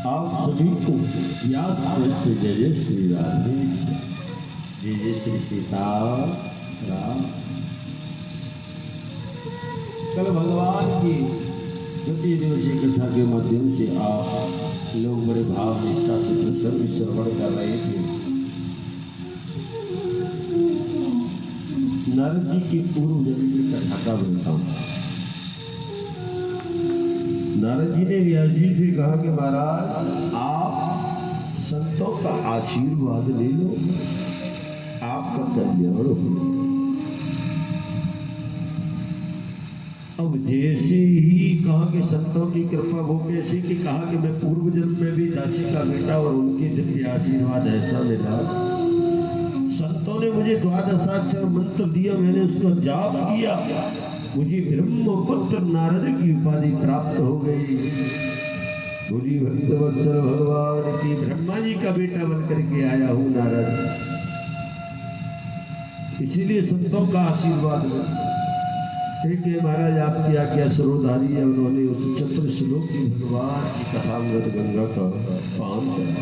आप सभी को व्यास से जय जय श्री राधे, जय जय श्री सीताराम। कल भगवान की द्वितीय दिवसीय कथा के माध्यम से आप लोग बड़े भाव निष्ठा से प्रसन्न श्रवण कर रहे थे। नारद जी की पूर्व जन्म की कथा का वृत्तांत। नारद जी ने व्यास जी से कहा कि महाराज आप संतों का आशीर्वाद ले लो, आपका कल्याण हो। अब जैसे ही कहा कि संतों की कृपा, वो कैसे कि कहा कि मैं पूर्व जन्म में भी दासी का बेटा और उनके दिव्य आशीर्वाद ऐसा मिला, संतों ने मुझे द्वादशाक्षर मंत्र दिया, मैंने उसका जाप किया, मुझे ब्रह्मपुत्र नारद की उपाधि प्राप्त हो गई। बोली भक्तवत्सल भगवान की, ब्रह्मा जी का बेटा बनकर के आया हूँ नारद, इसीलिए संतों का आशीर्वाद हुआ। ठीक है महाराज, आपकी आज्ञा सरोधारी है। उन्होंने उस चतुर श्लोक की भगवान की कथामृत गंगा का पान किया।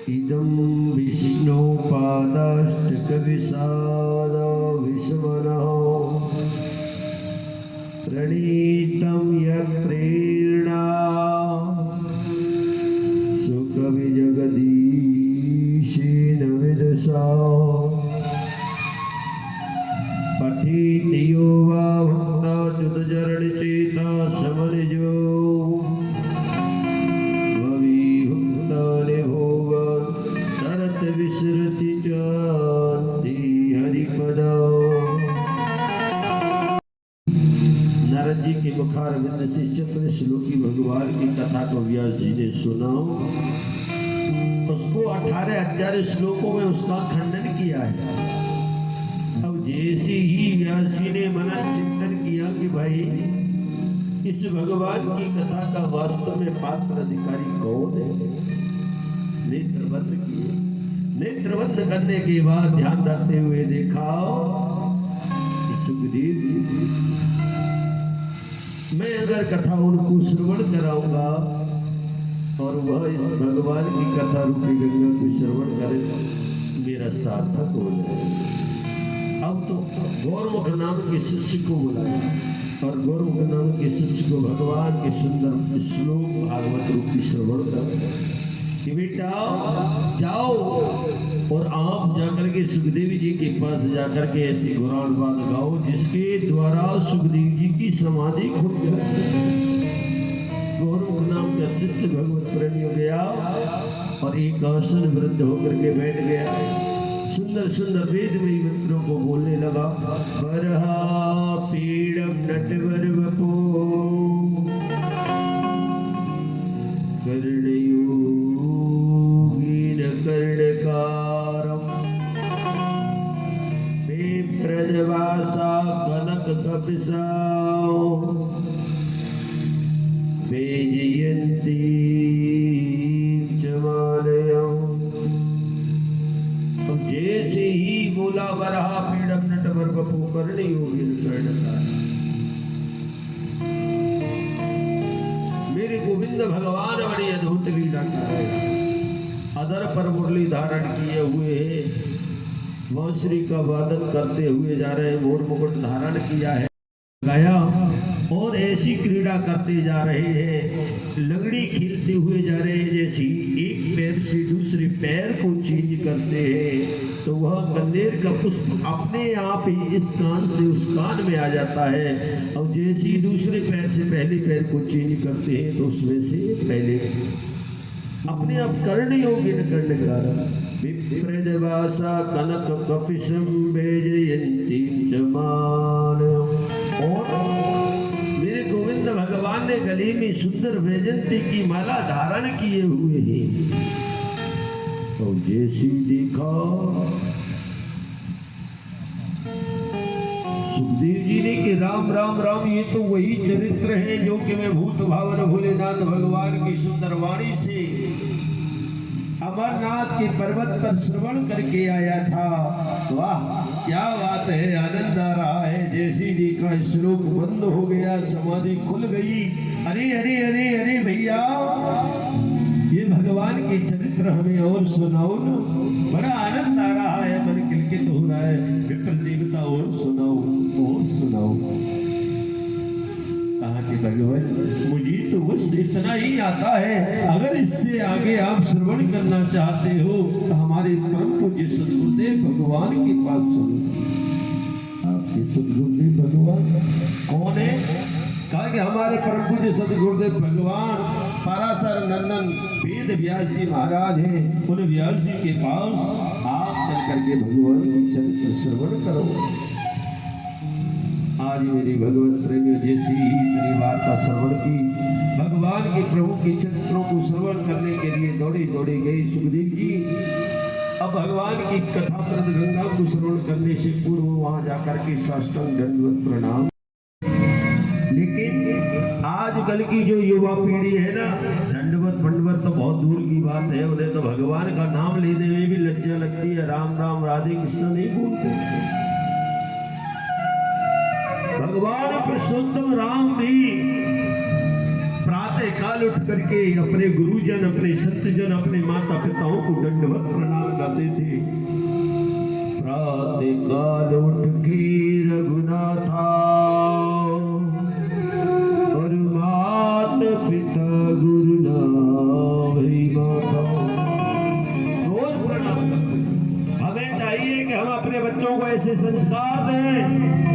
इदं विष्णु पादाष्टक विशाल विस्मनः प्रणीतं यत्प्रेरणा सुकवि जगदीशेन विदुषा पठेति यो वा भक्ता च्युतचरणचेता समनिजो विसरति चान्ति हरिपदा। नारद जी के मुखारविंद से चतुर श्लोकी भगवान की कथा को व्यास जी ने सुना, उसको 18,000 श्लोकों में उसका खंडन किया है। अब जैसे ही व्यास जी ने मनन चिंतन किया कि भाई इस भगवान की कथा का वास्तव में पात्र अधिकारी कौन है, नेत्र बंद किए। नेत्र बंद करने के बाद ध्यान रखते हुए देखा कि सुखदेव जी, मैं अगर कथा उनको श्रवण कराऊंगा और वह इस भगवान की कथा रूपी गंगा को श्रवण करे, मेरा सार्थक हो जाए। अब तो गौरमुख नाम के शिष्य को बुलाया और गौरमुख नाम के शिष्य को भगवान के सुंदर श्लोक भागवत रूपी श्रवण कर कि बेटा जाओ और आप जाकर के सुखदेव जी के पास जाकर के ऐसी पुराण बात गाओ जिसके द्वारा सुखदेव जी की समाधि खुल जाए। गौरव नाम का शिष्य भगवत प्रेमी हो गया और एक आसन वृद्ध होकर के बैठ गया। सुंदर सुंदर वेदमयी मंत्रों को बोलने लगा। बरहा पीड़म नटवर वपो कर्णकारम विप्रजवासा कनक कपिसाओ वेजयन्ती चमालयम। अब जैसे ही बोला बरहा पीड़म नटवर वपो कर्णयोगिन कर्णकार, मेरे गोविंद भगवान बड़ी अद्भुत लीला कर रहे हैं। अधर पर मुरली धारण किए हुए बांसुरी का वादन करते हुए जा रहे, मोर मुकुट धारण किया है, गाया और ऐसी क्रीड़ा करते जा रहे हैं, लंगड़ी खेलते हुए जा रहे हैं। जैसी एक पैर से दूसरे पैर को चेंज करते हैं तो वह कनेर का पुष्प अपने आप ही इस कान से उस कान में आ जाता है। और जैसे ही दूसरे पैर से पहले पैर को चेंज करते हैं तो उसमें से पहले अपने आप कर्णयोगिन कर्णकार विप्रजवासा कनक कपिशम वेजयन्ती चमान। और मेरे गोविंद भगवान ने गले में सुंदर वैजयंती की माला धारण किए हुए हैं। और जैसी देखा सुखदेव जी ने कि राम राम राम, ये तो वही चरित्र है जो कि मैं भूत भावन भोलेनाथ भगवान की सुंदर वाणी से अमरनाथ के पर्वत पर श्रवण करके आया था। वाह क्या बात है, आनंद आ रहा है। जैसी जी का श्लोक बंद हो गया, समाधि खुल गई। अरे अरे अरे अरे भैया, ये भगवान के चरित्र हमें और सुनाओ ना, बड़ा आनंद आ रहा है, मन किलकित हो रहा है। विप्र देवता और सुनाओ और सुनाओ। कहा कि भगवान मुझे तो बस इतना ही आता है, अगर इससे आगे आप श्रवण करना चाहते हो तो हमारे परम पूज्य सद्गुरुदेव भगवान के पास चलो। आपके सद्गुरुदेव भगवान कौन है? कहा कि हमारे परम पूज्य सद्गुरुदेव भगवान पराशर नंदन वेद व्यास जी महाराज हैं। उन व्यास जी के पास आप चल करके भगवान की चरित्र श्रवण करो। आज मेरी भगवत प्रेमियों, जैसी मेरी वार्ता श्रवण की, भगवान के प्रभु के चरित्रों को श्रवण करने के लिए दौड़े दौड़े गए सुखदेव जी। अब भगवान की कथा प्रद गंगा को श्रवण करने से पूर्व वहां जाकर के साष्टांग दंडवत प्रणाम। लेकिन आजकल की जो युवा पीढ़ी है ना, दंडवत मंडवत तो बहुत दूर की बात है, उन्हें तो भगवान का नाम लेने में भी लज्जा लगती है। राम राम राधे कृष्ण नहीं बोलते। भगवान पुरुषोत्तम राम भी प्रातः काल उठ करके अपने गुरुजन, अपने संतजन, अपने माता पिताओं को दंडवत प्रणाम करते थे। प्रातः काल उठ के रघुनाथा और माता पिता गुरु नाम माता रोज प्रणाम करते। हमें चाहिए कि हम अपने बच्चों को ऐसे संस्कार दें,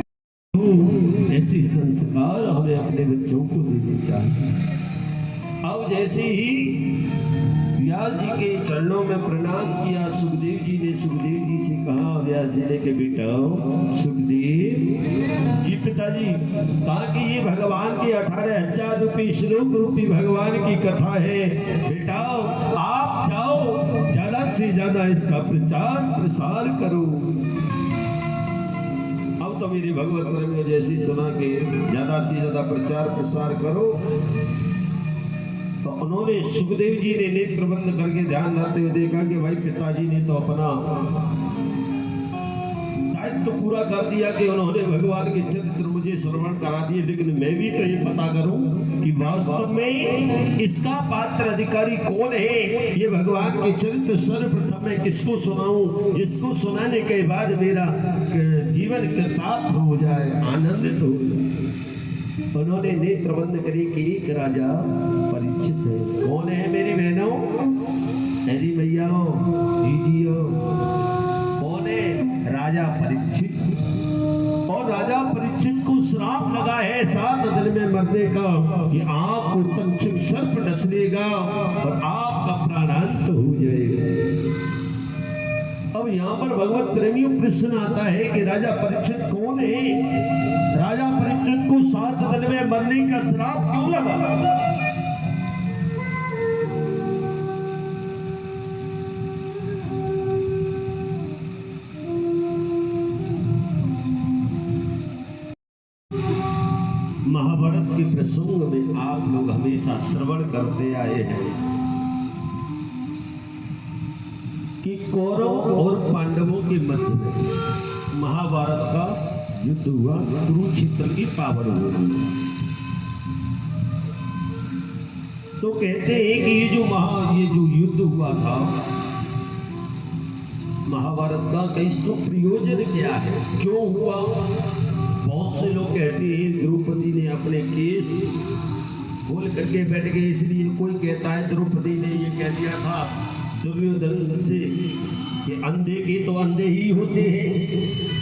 ऐसे संस्कार हमें अपने बच्चों को देने चाहिए। अब जैसे ही व्यास जी के चरणों में प्रणाम किया, सुखदेव जी ने सुखदेव जी से कहा, व्यास जी ने के बेटा सुखदेव जी पिताजी, कहा कि ये भगवान के 18,000 रूपी श्लोक रूपी भगवान की कथा है। बेटा आप जाओ, ज्यादा से ज्यादा इसका प्रचार प्रसार करो। तो मेरी भगवत प्रेम ने जैसी सुना कि ज्यादा से ज्यादा प्रचार प्रसार करो, तो उन्होंने सुखदेव जी ने नेत्र बंद करके ध्यान रखते हुए देखा कि भाई पिताजी ने तो अपना दायित्व तो पूरा कर दिया कि उन्होंने भगवान के चरित्र मुझे श्रवण करा दिए, लेकिन मैं भी तो ये पता करूं कि वास्तव में इसका पात्र अधिकारी कौन है। ये भगवान के चरित्र सर्वप्रथम मैं किसको सुनाऊं, जिसको सुनाने के बाद मेरा जीवन कृतार्थ हो जाए, आनंदित हो जाए। उन्होंने नेत्र बंद करे कि एक राजा परीक्षित है। कौन है मेरी बहनों, मेरी भैयाओं, दीदियों, कौन है? राजा परीक्षित। और राजा परीक्षित को श्राप लगा है 7 दिन में मरने का, कि आपको तक्षक सर्प डस लेगा और आपका प्राणांत हो जाएगा। अब यहाँ पर भगवत प्रेमियों प्रश्न आता है कि राजा परीक्षित कौन है? राजा परीक्षित को 7 दिन में मरने का श्राप क्यों लगा? महाभारत के प्रसंग में आप लोग हमेशा श्रवण करते आए हैं कि कौरव और पांडवों के मध्य में महाभारत का युद्ध हुआ, कुरुक्षेत्र की पावन हुई। तो कहते हैं कि ये जो युद्ध हुआ था महाभारत का, कई सुप्रयोजन क्या है, क्यों हुआ? बहुत से लोग कहते हैं द्रौपदी ने अपने केस खोल करके बैठ गए, इसलिए कोई कहता है द्रौपदी ने ये कह दिया था दुर्योधन से कि अंधे के तो अंधे ही होते हैं।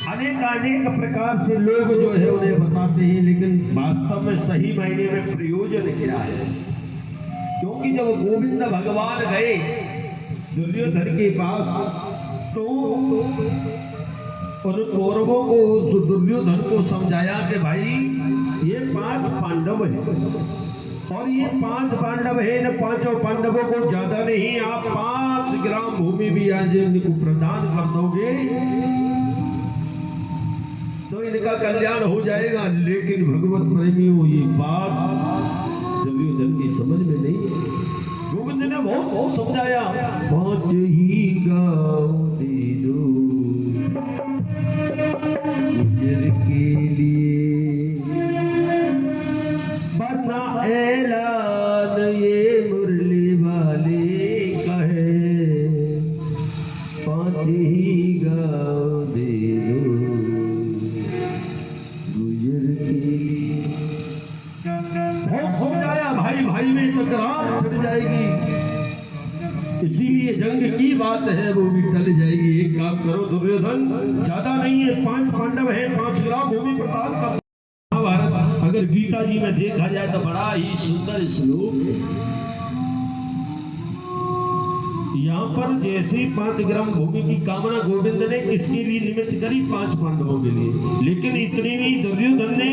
अनेक प्रकार से लोग जो है उन्हें बताते हैं, लेकिन वास्तव में सही मायने में प्रयोजन क्या है? क्योंकि जब गोविंद भगवान गए दुर्योधन के पास, तो और कौरवों को दुर्योधन को समझाया कि भाई ये 5 पांडव हैं और ये 5 पांडव हैं, इन 5 पांडवों को ज्यादा नहीं, आप 5 ग्राम भूमि भी आज इनको प्रदान कर दोगे तो इनका कल्याण हो जाएगा। लेकिन भगवत प्रेमियों, ये बात दुर्योधन की समझ में नहीं है। गोविंद ने बहुत समझाया, 5 ही गाँव दे दो गुजर के लिए, वरना ऐलान ये मुरली वाले का है, 5 ही गाँव दे दो गुजर के लिए। बहुत समझाया, भाई भाई में तकरार छिड़ जाएगी, इसीलिए जंग की बात है वो भी टल जाएगी। एक काम करो दुर्योधन, ज्यादा नहीं है, 5 पांडव है, 5 ग्राम भूमि प्रताप का महाभारत अगर गीता जी में देखा जाए तो बड़ा ही सुंदर श्लोक है। यहाँ पर जैसे 5 ग्राम भूमि की कामना गोविंद ने किसके लिए निमित्त करी, 5 पांडवों के लिए, लेकिन इतने में दुर्योधन ने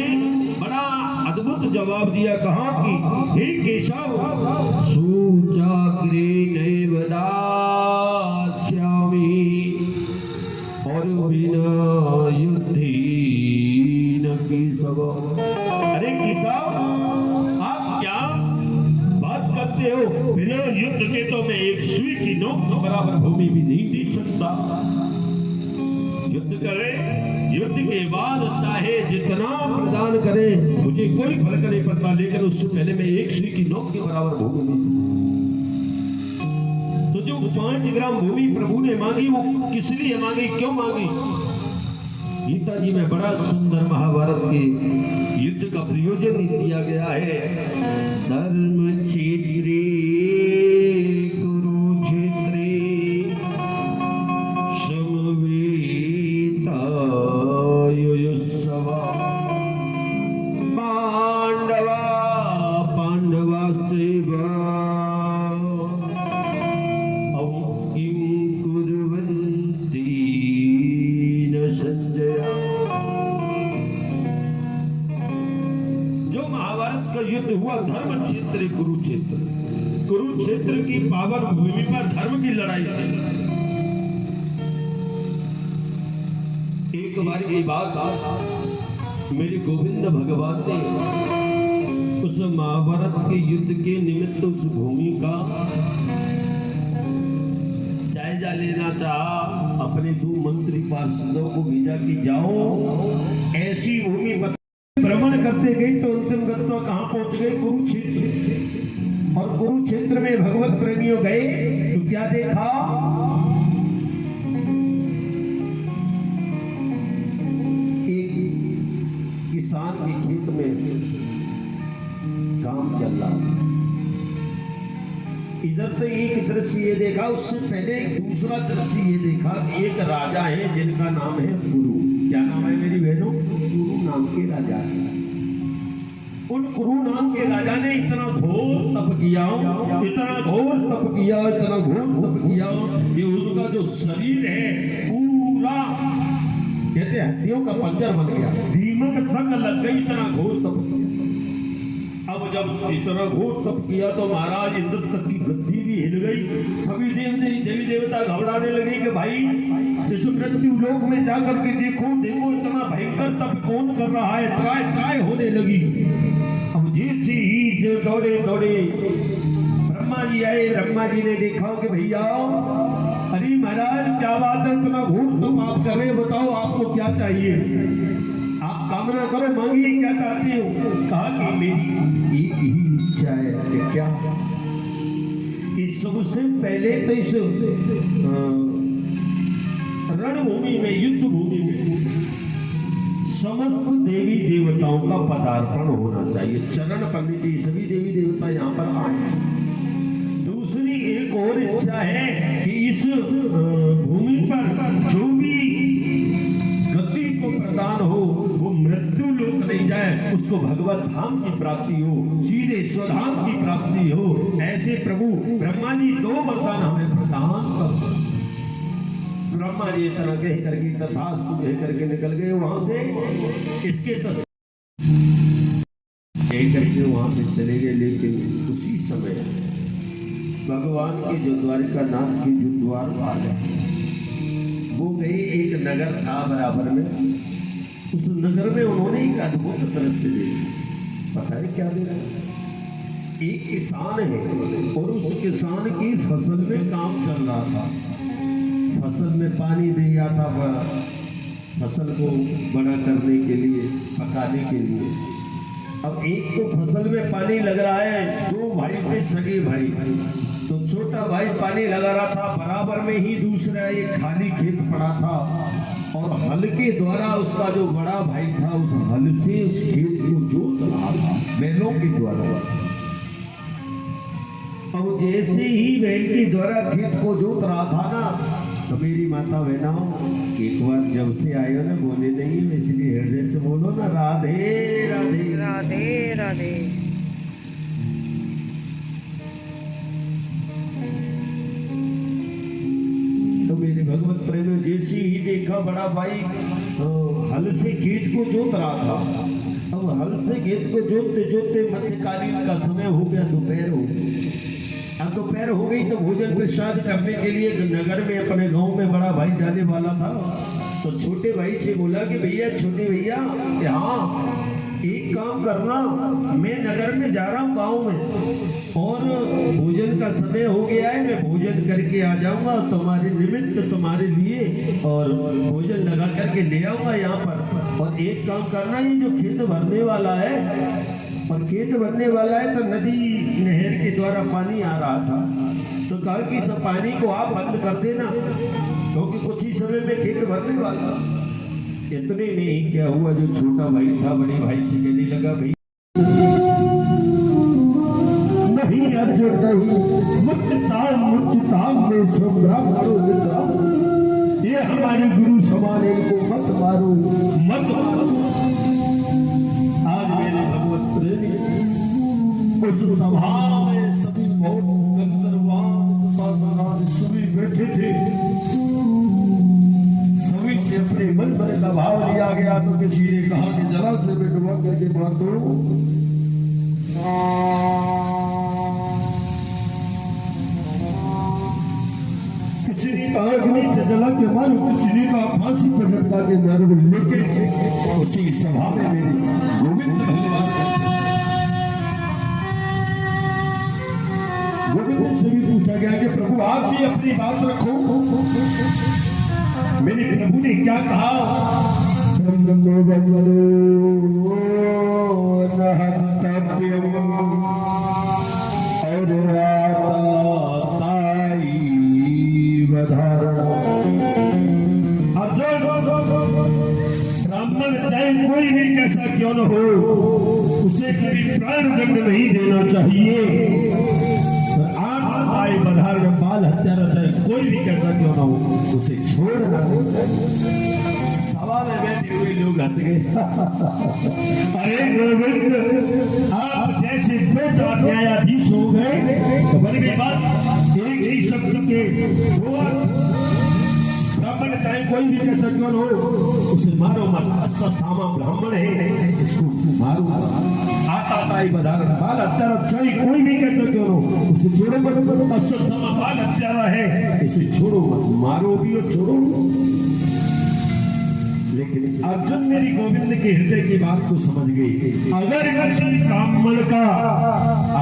बड़ा अद्भुत जवाब दिया, कहा कि हे केशव, सुचाग्रे नैव दास्यामि और बिना युद्धि न केशव। अरे केशव, आप क्या बात करते हो, बिना युद्ध के तो मैं एक सुई की नोक के बराबर भूमि भी नहीं दे सकता। युद्ध करें, युद्ध के बाद चाहे जितना प्रदान करें मुझे कोई फर्क नहीं पड़ता, लेकिन उससे पहले मैं एक सुई की नोक के बराबर भूमि नहीं। तो जो 5 ग्राम भूमि प्रभु ने मांगी वो किस लिए मांगी, क्यों मांगी? गीता जी में बड़ा सुंदर महाभारत के युद्ध का प्रयोजन दिया गया है। धर्म क्षेत्रे कुरुक्षेत्रे समवेतायुयुत्सवा पांडवा पांडवाश्चैव किं कुर्वन्ति न संजय। जो महाभारत का युद्ध हुआ धर्म क्षेत्र कुरुक्षेत्र, कुरुक्षेत्र की पावन भूमि पर धर्म की लड़ाई थी। एक बार की बात, मेरे गोविंद भगवान ने उस महाभारत के युद्ध के निमित्त उस भूमि का जायजा लेना चाहा। अपने 2 मंत्री पार्षदों को भेजा कि जाओ ऐसी भूमि पर भ्रमण करते गए, तो अंतिम गंतव्य कहां पहुंच गए, कुरुक्षेत्र। और कुरुक्षेत्र में भगवत प्रेमियों गए तो क्या देखा, एक किसान के खेत में काम चल रहा। इधर तो एक दृश्य ये देखा, उससे पहले दूसरा दृश्य ये देखा कि एक राजा है जिनका नाम है कुरु। क्या नाम है मेरी बहनों? कुरु नाम के राजा है। उन कुरु नाम के राजा ने इतना घोर तप किया, इतना घोर तप किया, इतना घोर तप किया कि उनका जो शरीर है पूरा कहते हैं हड्डियों का पंजर बन गया, दीमक तक लग गई, इतना घोर तप किया। अब जब इतना घोर तप किया तो महाराज इंद्र तक की गद्दी भी हिल गई। सभी देवी देवता घबराने लगे कि भाई इस मृत्यु लोक में जाकर के देखो देखो इतना भयंकर तप कौन कर रहा है, त्राय त्राय होने लगी। अब जैसे ही दौड़े दौड़े ब्रह्मा जी आए, ब्रह्मा जी ने देखा कि भैया अरे महाराज क्या बात है, इतना घोर तप आप कर रहे, बताओ आपको क्या चाहिए, आप कामना करो, मांगिए क्या चाहते हो। कहा कि मेरी एक ही इच्छा है कि क्या, कि सबसे पहले तो इस रणभूमि में, युद्ध भूमि में समस्त देवी देवताओं का पदार्पण होना चाहिए, चरण पड़नी चाहिए, सभी देवी देवता यहाँ पर आए। दूसरी एक और इच्छा है कि इस भूमि पर जो भी गति को प्रदान हो वो मृत्यु लोक नहीं जाए, उसको भगवत धाम की प्राप्ति हो, सीधे स्वधाम की प्राप्ति हो। ऐसे प्रभु ब्रह्मा जी 2 वरदान हमें प्रदान कर। ब्रह्मा जी इतना कह करके तथास्तु कह करके निकल गए वहां से, इसके करके वहां से चले गए। लेकिन उसी समय भगवान के जो द्वारिका नाथ के जो द्वारपाल है वो गए, एक नगर था बराबर में, उस नगर में उन्होंने एक अद्भुत दृश्य देखा। पता है क्या देखा? एक किसान है और उस किसान की फसल में काम चल रहा था। फसल में पानी दिया था फसल को बड़ा करने के लिए, पकाने के लिए। अब एक तो फसल में पानी लग रहा है, दो भाई पे सगे भाई, तो छोटा भाई पानी लगा रहा था, बराबर में ही दूसरा एक खाली खेत पड़ा था और हल के द्वारा उसका जो बड़ा भाई था उस हल से उस खेत को जोत रहा था बैलों के द्वारा। अब जैसे ही बैल के द्वारा खेत को जोत रहा था ना, तो मेरी माता बहनों एक बार जब से आए हो ना बोले नहीं, इसलिए हृदय से बोलो ना राधे राधे राधे राधे। तो मेरे भगवत प्रेम जैसे ही देखा बड़ा भाई हल से खेत को जोत रहा था। अब हल से खेत को जोतते जोतते मध्यकालीन का समय हो गया, दोपहर हो गई। अब दोपहर हो गई तो भोजन प्रसाद करने के लिए नगर में अपने गांव में बड़ा भाई जाने वाला था। तो छोटे भाई से बोला कि भैया, छोटे भैया, हाँ एक काम करना, मैं नगर में जा रहा हूँ गांव में और भोजन का समय हो गया है, मैं भोजन करके आ जाऊंगा तुम्हारे निमित्त, तुम्हारे लिए, और भोजन लगा करके ले आऊंगा यहाँ पर। और एक काम करना, ये जो खेत भरने वाला है और खेत भरने वाला है तो नदी नहर के द्वारा पानी आ रहा था, तो कहा कि सब पानी को आप बंद कर देना क्योंकि कुछ ही समय में खेत भरने वाला। इतने में ही क्या हुआ, जो छोटा भाई था बड़े भाई से कहने लगा, भाई नहीं अर्जुन नहीं, मुच्चताम में संग्राम करो मित्रा, ये हमारे गुरु समान, इनको मत मारो मत मारो। आज मेरे भगवत प्रेमी उस सभा में सभी बहुत गंधर्वान सभी बैठे थे, सभी से अपने मन पर का भाव लिया गया। तो किसी ने कहा कि जरा से डुबा करके मार दो। किसी ने कहा अग्नि से जला के मारो, किसी ने कहा फांसी पर लटका के मारो। लेकिन उसी सभा में मेरी गोविंद गोविंद से भी पूछा गया कि प्रभु आप भी अपनी बात रखो। मेरे प्रभु ने क्या कहा, ब्राह्मण चाहे कोई भी कैसा क्यों न हो, उसे कभी प्राण दंड नहीं देना चाहिए। आय बधार में बाल हत्यारा चाहे कोई भी कैसा क्यों ना हो, उसे छोड़ना नहीं चाहिए। सवाल में बैठे हुए लोग हंस गए। अरे गोविंद, आप जैसे दो न्यायाधीश हो गए तो बन गई बात। एक ही शब्द के दो ब्राह्मण चाहे कोई भी कैसा क्यों न हो, उसे मारो मत। अश्वत्थामा ब्राह्मण है, इसको मारो। आताताई बधार बाल हत्यारा चाहे कोई भी कैसा क्यों हो, उसे छोड़ो मत। अश्वत्थामा बाल हत्यारा है, इसे छोड़ो मत, मारो भी और छोड़ो। लेकिन अर्जुन मेरी गोविंद के हृदय की बात को समझ गई। अगर किसी ब्राह्मण का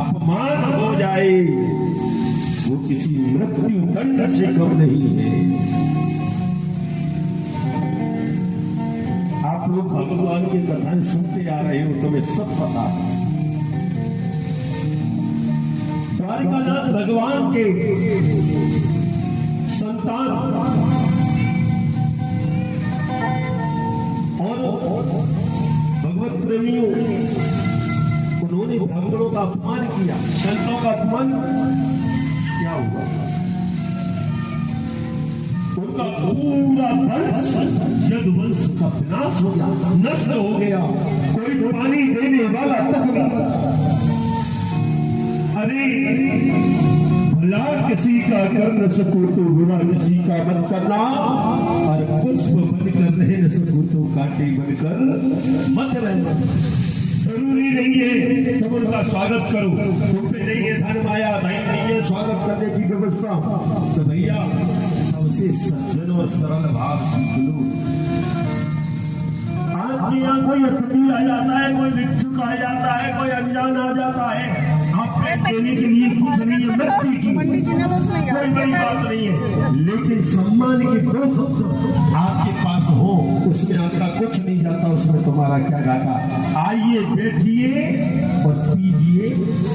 अपमान हो जाए, वो किसी मृत्यु दंड से कम नहीं है। आप लोग भगवान की कथाएं सुनते आ रहे हो, तुम्हें सब पता है। द्वारिकानाथ भगवान के संतान और भगवत प्रेमियों, उन्होंने ब्राह्मणों का अपमान किया, संतों का अपमान क्या हुआ? उनका पूरा वंश, यदुवंश का विनाश हो गया, नष्ट हो गया। कोई पानी देने वाला तक नहीं। अरे भला किसी का कर न सको तो बुरा किसी का मत करना, और पुष्प बनकर रह न सको तो कांटे बनकर मत रहना। जरूरी नहीं है तुम उनका स्वागत करो, तुम पे नहीं है धन माया, नहीं है स्वागत करने की व्यवस्था, तो भैया सबसे सज्जन और सरल भाव सीख लो। आपकी यहाँ कोई अतिथि आ जाता है, कोई भिक्षुक आ जाता है, कोई अनजान आ जाता है, आप देने के लिए कुछ नहीं है, मत कीजिए, कोई बड़ी बात नहीं है। लेकिन सम्मान के दो शब्द आपके पास हो, उसमें आपका कुछ नहीं जाता, उसमें तुम्हारा क्या घाटा। आइए बैठिए और पीजिए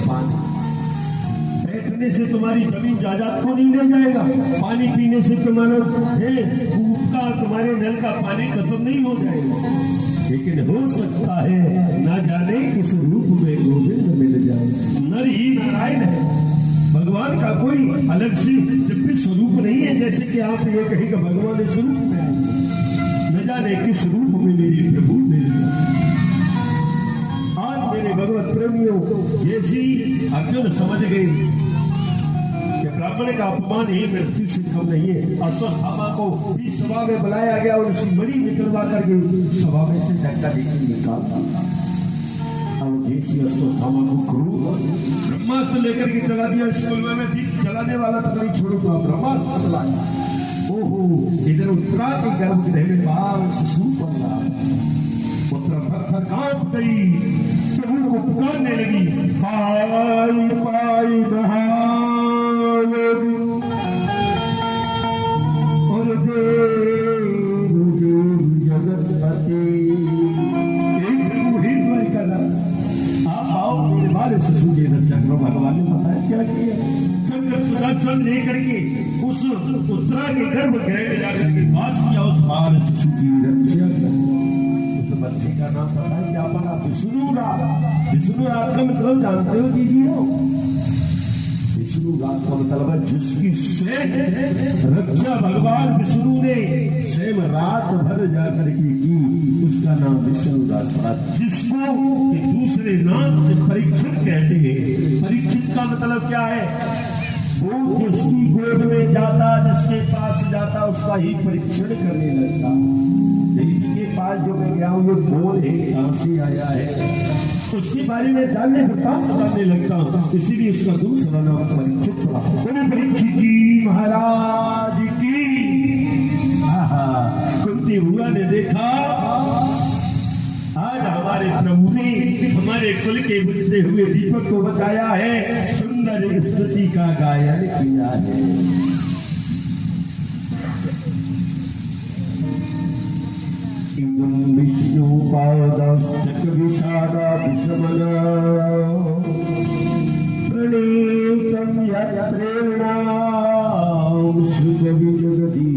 पानी। बैठने से तुम्हारी जमीन जायदाद को नहीं ले जाएगा, पानी पीने से तुम्हारा तुम्हारे नल का पानी खत्म नहीं हो जाएगा। लेकिन हो सकता है ना जाने किस रूप में गोविंद मिल जाए। नर ही नारायण है, भगवान का कोई अलग से दिव्य स्वरूप नहीं है। जैसे कि आप ये कहेंगे भगवान इस रूप में है, न जाने किस रूप में मेरे प्रभु मिल जाए। आज मेरे भगवत प्रेमियों, जैसी अर्जुन समझ गए कि ब्राह्मण का अपमान ही मृत्यु से कम नहीं है, अश्वत्थामा को भी सभा में बुलाया गया और उसकी मणि निकलवा करके सभा में से डंडा लेकर निकाल दिया। अब जैसी अश्वत्थामा को क्रूर ब्रह्मास्त्र लेकर के चला दिया, स्कूल में ठीक चलाने वाला तो नहीं छोड़ो, तो ब्रह्मास्त्र चलाया। ओहो, इधर उत्तरा के गर्भगृह में बाल शिशु बन रहा, पुत्र थर कांप गई, प्रभु को पुकारने लगी, पाई पाई और देव जगतपति। एक प्रभु ही द्वार करना, आप आओ मेरे बारे शिशु के रक्षा करो। भगवान ने बताया क्या किया, चंद्र सुदर्शन लेकर के उस उत्तरा के गर्भगृह में जाकर के वास किया, उस बाल शिशु की रक्षा कर। बच्चे का नाम पता है क्या बना? विष्णुरात। विष्णुरात का मतलब जानते हो कीजिए, विष्णुरात का मतलब है जिसकी स्वयं रक्षा भगवान विष्णु ने स्वयं रात भर जाकर के की, उसका नाम विष्णुरात पड़ा। जिसको दूसरे नाम से परीक्षित कहते हैं। परीक्षित का मतलब क्या है? वो जिसकी गोद में जाता, जिसके पास जाता, उसका ही परीक्षण करने लगता। इसके पास जो मैं गया हूँ, ये कौन है, कहां से आया है, उसके बारे में जानने बताने लगता हूँ। इसीलिए इसका दूसरा नाम परीक्षित पड़ा। परीक्षित जी महाराज की कुंती बुआ ने देखा, आज हमारे प्रभु ने हमारे कुल के बुझते हुए दीपक को बचाया है, सुंदर स्तुति का गायन किया है। विष्णु पादस्तक विषादा विषमना प्रणीतम यत्रेणा सुख विजगति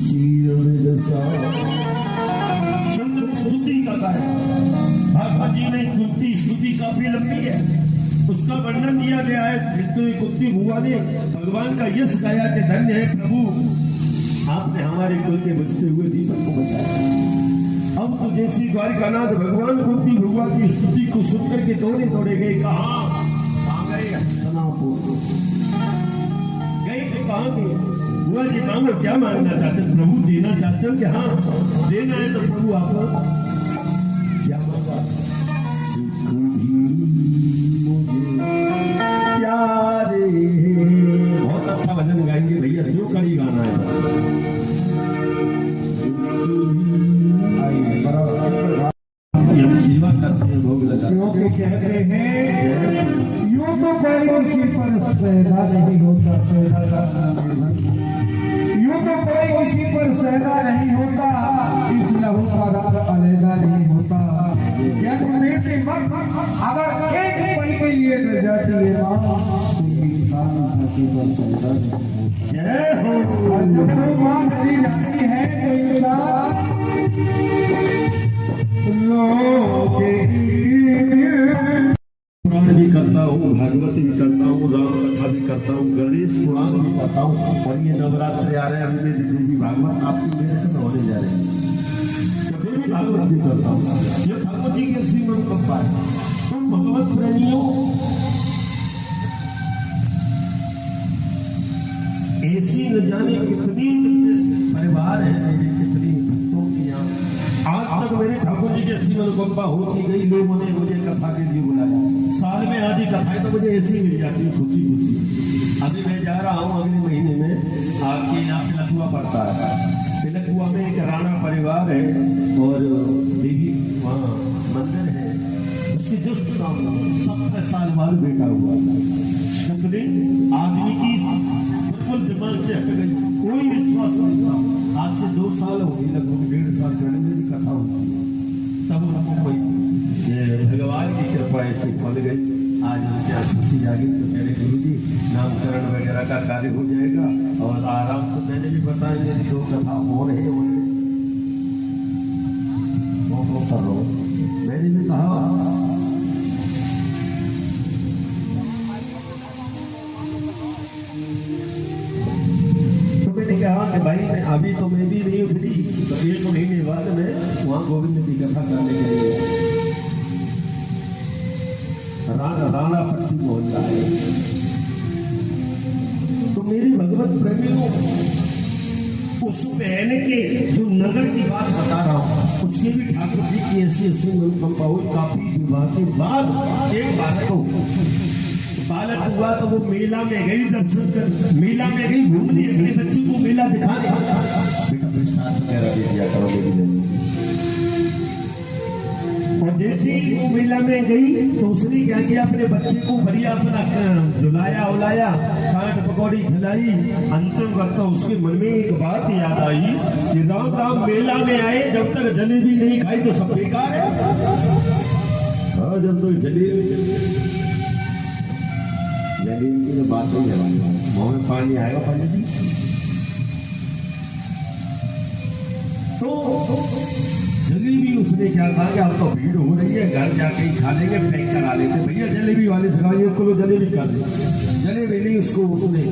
शीलसा। सुंदर स्तुति का गायन भागवत जी में कुंती स्तुति काफी लंबी है, उसका वर्णन दिया गया है। जितने कुंती बुआ ने भगवान का यश गाया कि धन्य है प्रभु, आपने हमारे कुल के बचते हुए दीपक को बचाया। अब तो जैसी द्वारिकानाथ भगवान कुंती भुआ की स्तुति को सुनकर के दौड़े दौड़े गए। कहाँ गए? हस्तिनापुर गए तो कहाँ गए? बुआ जी मांगो, क्या मांगना चाहते? प्रभु देना चाहते हो? कि हाँ देना है तो प्रभु आप क्या मांगा? सुख प्यारे। बहुत अच्छा भजन गाएंगे भैया, जो कड़ी गाना है। हम सेवा करते हैं, भोग लगाते हैं। कहते हैं यूं तो कोई किसी पर पैदा नहीं होता, यूं तो कोई किसी पर पैदा नहीं होता, इस लहू का रंग अलग नहीं होता। जन्म लेते वक्त अगर एक पल के लिए डर जाती है मां, तो इंसान धरती पर पैदा नहीं होता। जय हो। जब तो मां चली जाती है तो इंसान पुराण भी करता हूँ, भागवत भी करता हूँ, राम कथा भी करता हूँ, गणेश पुराण भी करता हूँ। और ये नवरात्र आ रहे हैं, अभी देवी भागवत आपकी मेरे से होने जा रहे हैं, तो देवी भागवत भी करता हूँ। ये ठाकुर जी के श्रीमद कृपा है। तुम भगवत प्रेमियों, ऐसी न जाने कितनी परिवार है मेरे, कितनी भक्तों की यहाँ आज तक मेरे ठाकुर जी की ऐसी मनोकामना होती गई। लोगों ने मुझे कथा के लिए बुलाया, साल में आधी कथाएं तो मुझे ऐसी मिल जाती है, खुशी खुशी। अभी मैं जा रहा हूँ अगले महीने में, आपके यहाँ तिलकुआ पड़ता है। तिलकुआ में एक राणा परिवार है और देवी वहाँ मंदिर है, उसके जस्ट सामने 70 साल बाद बेटा हुआ। शुक्र आदमी की बिल्कुल दिमाग से हट गई, कोई विश्वास नहीं था। आज से 2 साल हो गए, लगभग 1.5 साल पहले मेरी कथा हुई, तब उनको कोई भगवान की कृपा ऐसे फल गई। आज क्या खुशी जागी, तो मेरे गुरु जी नामकरण वगैरह का कार्य हो जाएगा और आराम से मैंने भी बताया मेरी 2 कथा हो रहे हो कर रहा हूँ। मैंने भी कहा तो मैंने कहा कि भाई मैं अभी तो मैं भी नहीं उठती, तो 1 महीने बाद मैं वहाँ गोविंद की कथा करने के लिए राणा पट्टी मोहल्ला है। तो मेरे भगवत प्रेमियों, उस बहन के जो नगर की बात बता रहा हूँ, उसके भी ठाकुर जी की ऐसी मनोकामना हुई। काफी विवाह के बाद एक बालक हुआ, तो वो मेला में गई दर्शन कर, मेला में गई घूमने, अपने बच्चे को मेला दिखाने। बेटा प्रसाद वगैरह दे दिया करो मेरी। और जैसे ही वो मेला में गई तो उसने क्या किया, अपने बच्चे को बढ़िया अपना झुलाया उलाया, खाट पकौड़ी खिलाई। अंतिम वक्त उसके मन में एक बात याद आई कि राम राम मेला में आए, जब तक जलेबी नहीं खाई तो सब बेकार है। हाँ, जब तक जलेबी की तो बात नहीं है, मुंह में पानी आएगा पानी जी। तो जलेबी उसने क्या कहा कि अब तो भीड़ हो रही है, घर जाके ही खा लेंगे, पैक करा लेते। भैया जलेबी वाले से कहा 1 किलो जलेबी कर दे। जलेबी नहीं, उसको उसने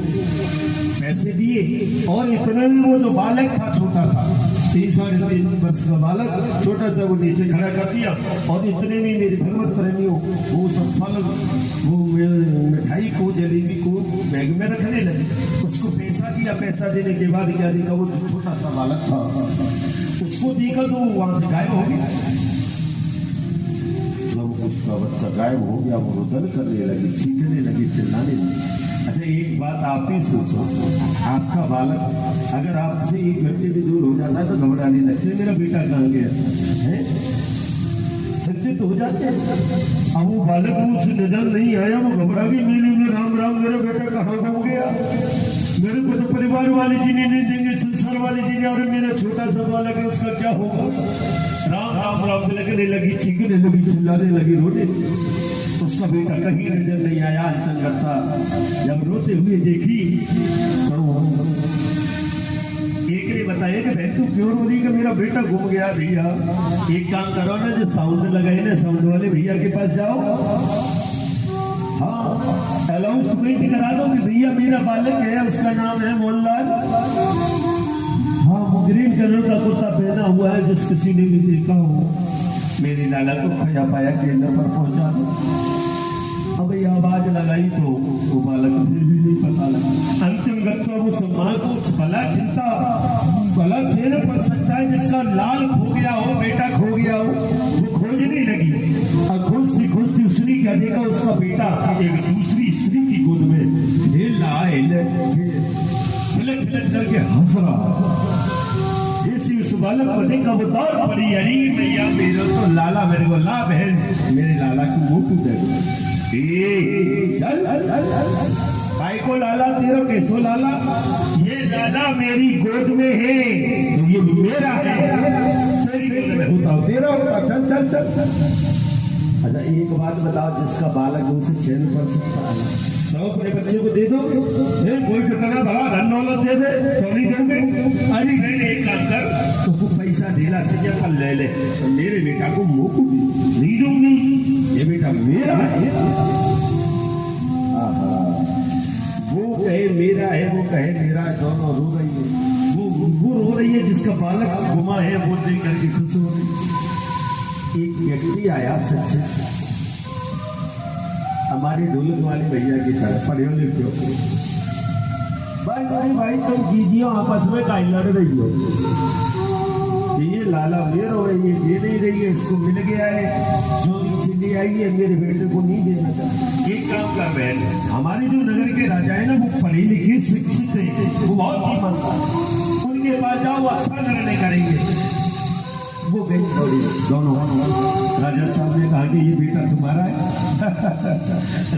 पैसे दिए। और इतना भी वो जो बालक था छोटा सा, 3-3.5 वर्ष का बालक छोटा सा, वो नीचे खड़ा कर दिया। और इतने में मेरे भगवत प्रेमियों वो सब फल, वो मिठाई को, जलेबी को बैग में रखने लगे। उसको पैसा दिया, पैसा देने के बाद क्या देखा, वो जो छोटा सा बालक था उसको देखा तो वहां से गायब हो गया। जब उसका बच्चा गायब हो गया, वो रुदन करने लगी, चीखने लगी, चिल्लाने लगी। अच्छा एक बात आप ही सोचो, आपका बालक अगर आपसे 1 घंटे भी दूर हो जाता है तो घबराने लगते, मेरा बेटा कहाँ गया है, चिंतित हो जाते हैं। अब वो बालक को उसे नजर नहीं आया, वो घबरा गई, मेरे राम राम मेरा बेटा कहाँ हो गया, मेरे को तो परिवार वाले जीने नहीं देंगे, संसार वाले जीने, और मेरा छोटा सा बालक है, उसका क्या होगा। राम राम राम लगने लगी, चीखने लगी, चिल्लाने लगी, रोने। उसका बेटा कहीं नजर नहीं आया। अंत करता जब रोते हुए देखी तो एक ने बताया कि बहन तू क्यों रो रही, कि मेरा बेटा गुम गया। भैया एक काम करो ना, जो साउंड लगाए ना, साउंड वाले भैया के पास जाओ, हाँ अनाउंसमेंट करा दो कि भैया मेरा बालक है, उसका नाम है मोहनलाल। हाँ, वो ग्रीन कलर का कुर्ता पहना हुआ है, जिस किसी ने भी देखा हो, मेरे लाला को खया पाया केंद्र पर पहुंचा दो। अब भैया आवाज लगाई तो वो बालक फिर भी नहीं पता लगा। अंतिम गत्वा वो सम्मान को भला चिंता, भला चेहरे पड़ सकता है जिसका लाल खो गया हो, बेटा खो गया हो, वो खोजने लगी। और खोजती खोजती उसने क्या देखा, उसका बेटा एक दूसरी स्त्री की गोद में हिलक हिलक करके हंस रहा। जैसे उस बालक को देखा वो दौड़ पड़ी, अरे भैया मेरा तो लाला, मेरे को ला बहन, मेरे लाला की मोटू दे चल भाई को लाला, तेरा कैसो लाला, ये लाला मेरी गोद में है तो ये मेरा है, तेरी गोद में होता हो तेरा होता, चल चल चल। अच्छा एक बात बताओ, जिसका बालक है उसे चैन कर सकता है तो अपने बच्चे को दे दो, कोई कितना बड़ा धन दौलत दे दे तो नहीं देंगे। अरे मैंने एक काम कर, तो वो पैसा देना चाहिए, कल ले ले, तो मेरे बेटा को मोकू नहीं दूंगी, ये बेटा मेरा है। वो कहे मेरा है, वो कहे मेरा है, दोनों रो रही है। वो रो रही है जिसका बालक गुमा है, वो देख करके खुश हो रही। एक व्यक्ति आया सच्चे हमारे ढोलक वाले भैया की तरह, पढ़े लिखे हो भाई, भाई भाई तुम कीजिए आपस में काई लड़ रही हो, ये लाला मेरा हो रही है, ये नहीं रही है, इसको मिल गया है, जो चिल्ली आई है मेरे बेटे को नहीं देना चाहिए। एक काम कर रहे हैं, हमारे जो नगर के राजा है ना, वो पढ़े लिखे शिक्षित है, वो बहुत कीमत, उनके पास जाओ, अच्छा निर्णय करेंगे। वो गई थोड़ी दोनों। राजा साहब ने कहा कि ये बेटा तुम्हारा है।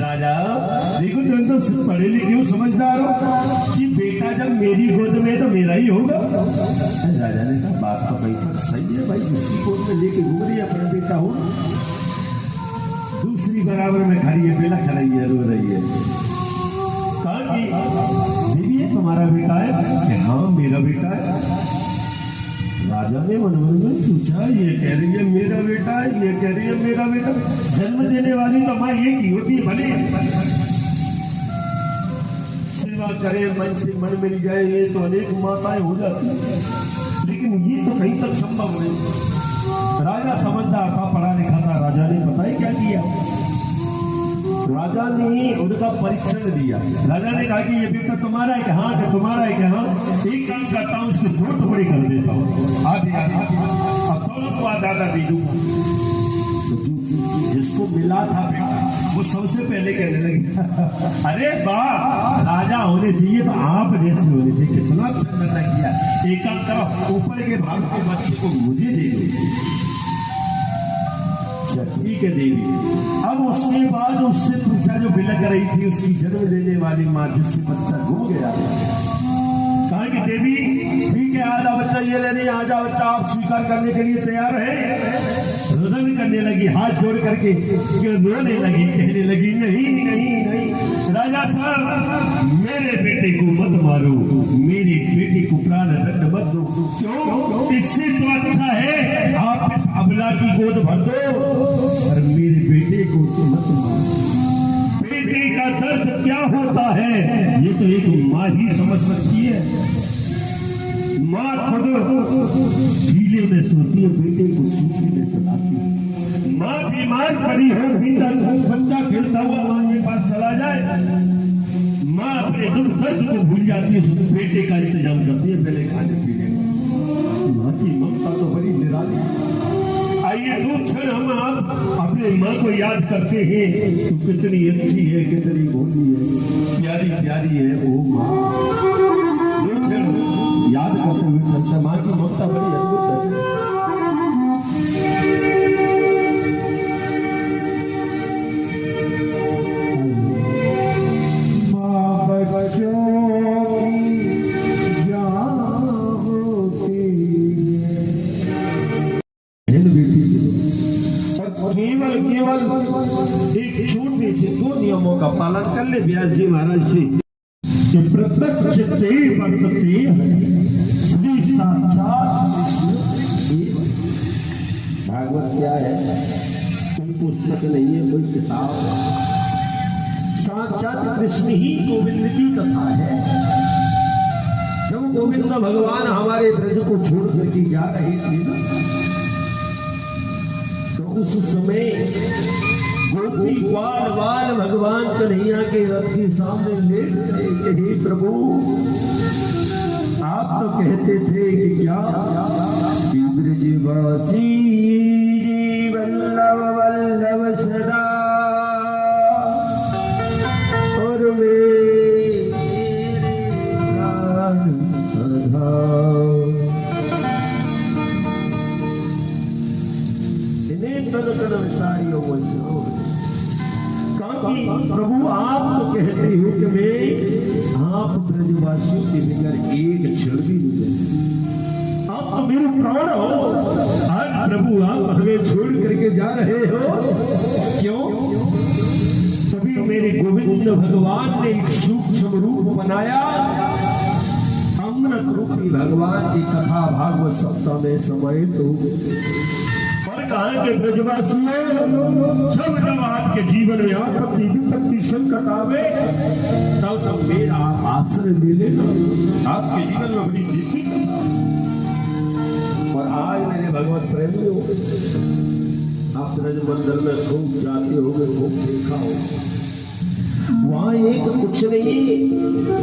राजा देखो तुम तो पढ़े लिखे हो, समझदार हो कि बेटा जब मेरी गोद में तो मेरा ही होगा। राजा ने कहा बात तो भाई पर सही है भाई, किसी गोद में लेके घूम रही है, अपना बेटा हो। दूसरी बराबर में खड़ी है, बेला खड़ी है, रो रही है। कहा कि देवी ये तुम्हारा बेटा है? कि हाँ मेरा बेटा है। राजा ने मन में सोचा ये कह रही है मेरा बेटा है, ये कह रही है मेरा बेटा। जन्म देने वाली तो माँ एक ही होती है, भले सेवा करे मन से मन मिल जाए, ये तो अनेक माताएं हो जाती है, लेकिन ये तो कहीं तक संभव नहीं। राजा समझदार था, पढ़ा लिखा था। राजा ने पता ही क्या किया, राजा ने उनका परीक्षण दिया। राजा ने कहा कि ये बेटा तुम्हारा है कि हाँ, कि तुम्हारा है कि हाँ। एक काम करता हूँ, इसको दो टुकड़े कर देता हूँ, आधे अब दोनों को आधा दे दूंगा। जिसको मिला था बेटा वो सबसे पहले कहने लगे अरे वाह, राजा होने चाहिए तो आप जैसे होने चाहिए। कितना अच्छा निर्णय किया। एक काम करो, ऊपर के भाग के बच्चे को मुझे दे दो। शक्ति के देवी। अब उसके बाद उससे पूछा, जो बिलक रही थी उसकी जन्म देने वाली माँ, जिससे बच्चा गुम गया, कहा कि देवी ठीक है, आधा बच्चा ये लेने, आधा बच्चा आप स्वीकार करने के लिए तैयार है? रुदन करने लगी, हाथ जोड़ करके रोने लगी, कहने लगी नहीं नहीं नहीं राजा साहब, मेरे बेटे को मत मारो, मेरे बेटे को प्राण दंड मत दो। क्यों? इससे तो अच्छा है आप इस अबला की गोद भर दो, और मेरे बेटे को तो मत मारो। बेटे का दर्द क्या होता है ये तो एक माँ ही समझ सकती है। माँ खुद गीले में सोती है, बेटे को सूखे में सुलाती है। माँ बीमार पड़ी हो, बच्चा खेलता हुआ माँ के पास चला जाए, माँ अपने दुख दर्द को भूल जाती है, बेटे का इंतजाम करती है पहले खाने पीने का। माँ की ममता तो बड़ी निराली है। आइए दो क्षण हम आप अपने माँ को याद करते हैं तो कितनी अच्छी है, कितनी भोली है, प्यारी प्यारी है वो माँ। दो क्षण याद करते हुए चलता, माँ की ममता बड़ी अद्भुत है। केवल एक छोटे से दो नियमों का पालन कर ले व्यास जी महाराज से, कि प्रत्यक्ष श्री साक्षात कृष्ण। भागवत क्या है? कोई पुस्तक नहीं है, कोई किताब, साक्षात कृष्ण ही गोविंद की कथा है। जब गोविंद भगवान हमारे ब्रज को छोड़ करके जा रहे थे ना, उस समय गोपी ग्वाल वाल भगवान कन्हैया के रथ के सामने लेट गए। हे प्रभु, आप तो कहते थे कि क्या ब्रजवासी वल्लभ वल्लभ सदा, और मेरे प्राण प्रभु आप तो कहते हो कि मैं आप ब्रजवासियों के बगैर एक क्षण भी नहीं रह सकता। आप तो मेरे प्राण हो। आज प्रभु आप हमें छोड़ करके जा रहे हो, क्यों? तभी मेरे गोविंद भगवान ने एक सूक्ष्म रूप बनाया, अमृत रूपी भगवान की कथा भागवत सप्ताह में समय तो कहा कि ब्रजवासियों, जब आपके जीवन में आपत्ति विपत्ति संकट आवे, तब मेरा आश्रय ले लेना, आपके जीवन में बड़ी दिक्कत। और आज मेरे भगवत प्रेमियों, आप ब्रज मंडल में खूब जाते होंगे, खूब देखा हो, वहां एक कुछ नहीं,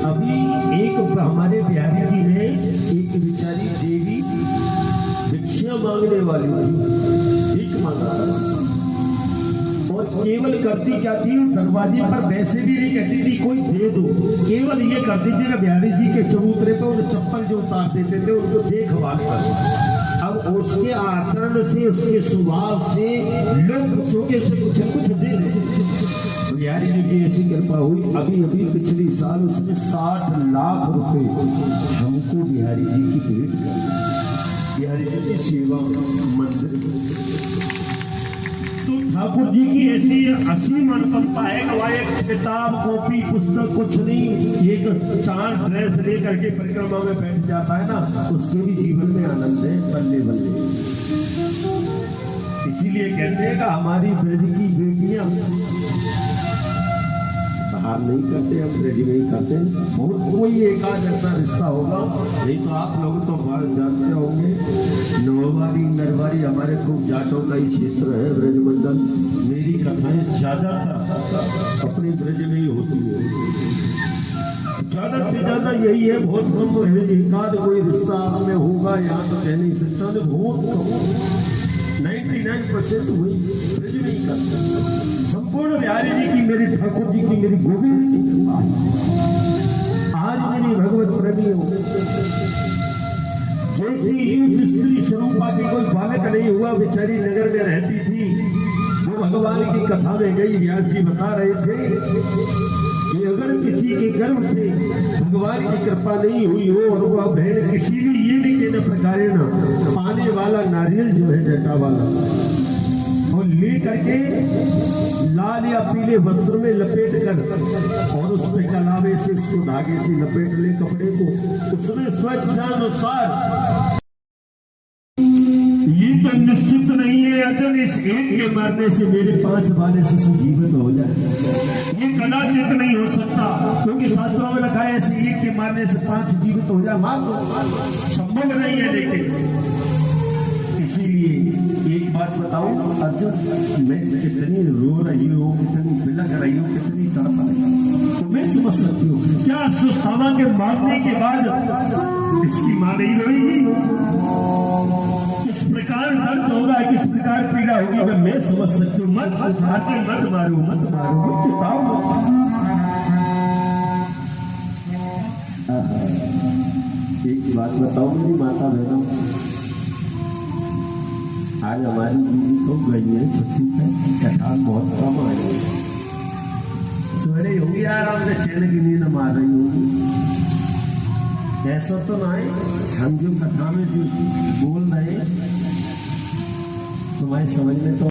अभी एक हमारे बिहारी जी ने एक बेचारी देवी भिक्षा मांगने वाली भीख मांगा, और केवल करती क्या थी, दरवाजे पर वैसे भी नहीं कहती थी कोई दे दो, केवल ये करती थी ना बिहारी जी के चबूतरे पर चप्पल जो उतार देते थे उनको देखभाल कर। अब उसके आचरण से, उसके स्वभाव से लोग छोटे से कुछ कुछ दे रहे। बिहारी जी की ऐसी कृपा हुई, अभी अभी पिछले साल उसने 60 लाख रुपए हमको बिहारी जी की भेंट कर, बिहारी जी की सेवा मंदिर। तो ठाकुर जी की ऐसी असीम अनुकंपा है कि वह एक किताब कॉपी पुस्तक कुछ नहीं, एक 4 ड्रेस लेकर के परिक्रमा में बैठ जाता है ना, उसके भी जीवन में आनंद है बल्ले बल्ले। इसीलिए कहते हैं कि हमारी ब्रज की बेटियां बाहर नहीं करते, हम ब्रज में ही करते हैं। बहुत कोई एक आध ऐसा रिश्ता होगा, नहीं तो आप लोग तो बाहर जानते होंगे, नौवारी नरवारी हमारे खूब जाटों का ही क्षेत्र है ब्रजमंडल। मेरी कथाएं ज्यादातर अपने ब्रज में ही होती है, ज्यादा से ज्यादा यही है। बहुत कम है, एक आध कोई रिश्ता आप में होगा, यहाँ तो कह नहीं सकता, बहुत कम, 99% वही ब्रज में ही करते। संपूर्ण बिहारी जी की, मेरे ठाकुर जी की, मेरी गोविंद की कृपा। आज मेरी भगवत प्रेमी हो, जैसी उस स्त्री स्वरूपा की कोई बालक नहीं हुआ, बेचारी नगर में रहती थी, वो भगवान की कथा में गई। व्यास जी बता रहे थे कि अगर किसी के गर्भ से भगवान की कृपा नहीं हुई हो और वह बहन किसी भी ये नहीं कहना प्रकार न पाने वाला नारियल जो है जटा वाला, और ले करके लाल या पीले वस्त्र में लपेट कर और उस पे कलावे से, उसको धागे से लपेट ले कपड़े को, उसमें स्वेच्छानुसार, ये तो निश्चित नहीं है अगर इस एक के मारने से मेरे 5 बाले शिशु जीवित हो जाए, ये कदाचित नहीं हो सकता, क्योंकि शास्त्रों में लिखा है ऐसे एक के मारने से 5 जीवित हो जाए, मार दो, संभव नहीं है। लेकिन इसीलिए एक बात बताऊं अर्जुन, मैं कितनी रो रही हूँ, कितनी बिलख रही हूँ, कितनी तड़प रही हूँ, तो मैं समझ सकती हूँ क्या सुस्थामा के मारने के बाद इसकी मां नहीं रोएगी, किस प्रकार दर्द होगा, किस प्रकार पीड़ा होगी, मैं समझ सकती हूँ। मत आके मत मारो, मत मारो, मत चिताओ। एक बात बताओ मेरी माता बहनों, आज हमारी दीदी को गई है छुट्टी पे, कथा बहुत कम आई, सवेरे होगी आराम से चैन की नींद मार रही होगी। ऐसा तो ना है, हम जो कथा में जो बोल रहे तुम्हारी समझ में तो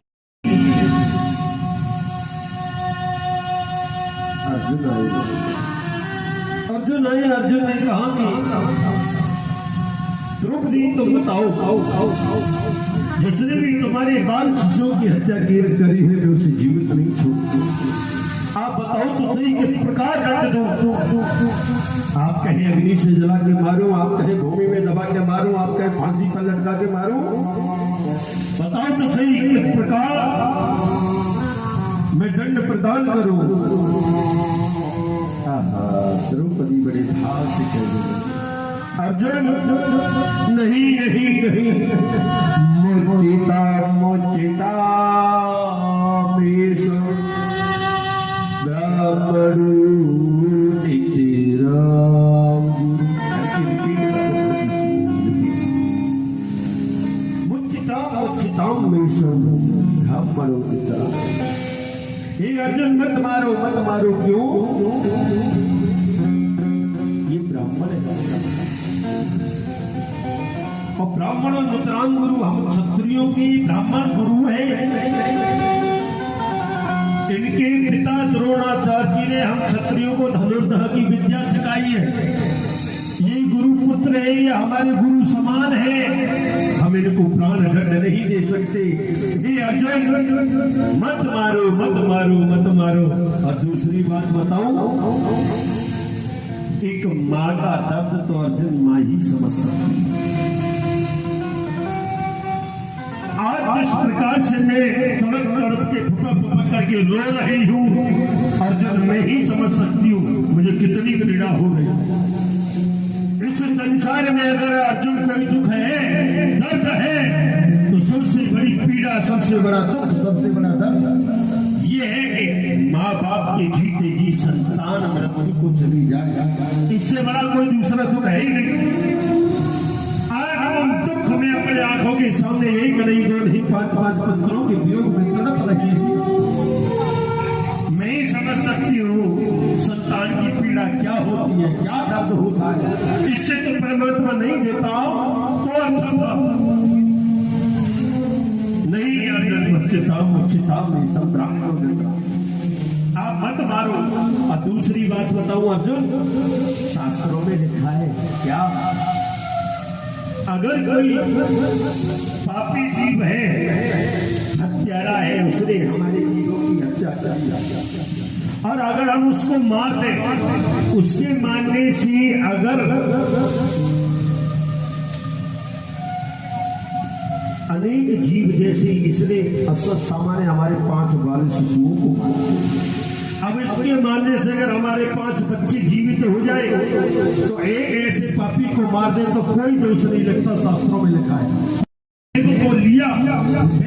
अर्जुन आए, अर्जुन ने कहा कि द्रौपदी तुम बताओ, जिसने भी तुम्हारे बाल शिशुओं की हत्या करी है मैं उसे जीवित नहीं छोड़ती, आप बताओ तो सही किस प्रकार दंड दो। आप कहें अग्नि से जला के मारो, आप कहें भूमि में दबा के मारो, आप कहें फांसी पर लटका के मारो, बताओ तो सही किस प्रकार मैं दंड प्रदान करूं। द्रौपदी बड़े भाव से कह रही, अर्जुन नहीं नहीं नहीं, मुचिता मुचिता अर्जुन मत मारो, मत मारो, क्यों? ये ब्राह्मण है और ब्राह्मण और मुद्रांग गुरु, हम क्षत्रियों की ब्राह्मण गुरु है। इनके पिता द्रोणाचार्य जी ने हम क्षत्रियों को धनुर्धर की विद्या सिखाई है। ये गुरु पुत्र है, ये हमारे गुरु समान है, हम इनको प्राण दंड नहीं दे सकते। ये अर्जुन मत मारो, मत मारो, मत मारो। और दूसरी बात बताऊं, एक माँ का दर्द तो अर्जुन माँ ही समझ सकती है। आज जिस प्रकार से मैं तड़प तड़प के फुपक करके रो रही हूँ, अर्जुन मैं ही समझ सकती हूँ मुझे कितनी पीड़ा हो रही। इस संसार में अगर अर्जुन कोई दुख है, दर्द है, तो सबसे बड़ी पीड़ा, सबसे बड़ा दुख, सबसे बड़ा दर्द ये है कि माँ बाप के जीते जी संतान मृत्यु को चली जाए। इससे बड़ा कोई दूसरा दुख है ही नहीं। आज हम दुख में मैं अपने आंखों के सामने एक नहीं दो नहीं 5-5 पत्रों के वियोग में तड़प रही हूँ। मैं ही समझ सकती हूँ संतान की पीड़ा क्या होती है, क्या दर्द होता है। इससे तो परमात्मा नहीं देता तो अच्छा था। नहीं अर्जुन चिताम सब ब्राह्मणों देता, आप मत मारो। और दूसरी बात बताऊं अर्जुन, शास्त्रों में लिखा है क्या, अगर कोई पापी जीव है, हत्यारा है, उसने हमारे जीवों की हत्या की, और अगर हम उसको मार दें, उसके मारने से अगर अनेक जीव जैसे इसने अस्वस्थामा ने हमारे 5 बाल शिशुओं को मारा, अब इसके मारने से अगर हमारे 5 बच्चे जीवित हो जाए तो एक ऐसे पापी को मार दे तो कोई दोष नहीं लगता। शास्त्रों में लिखा है को लिया,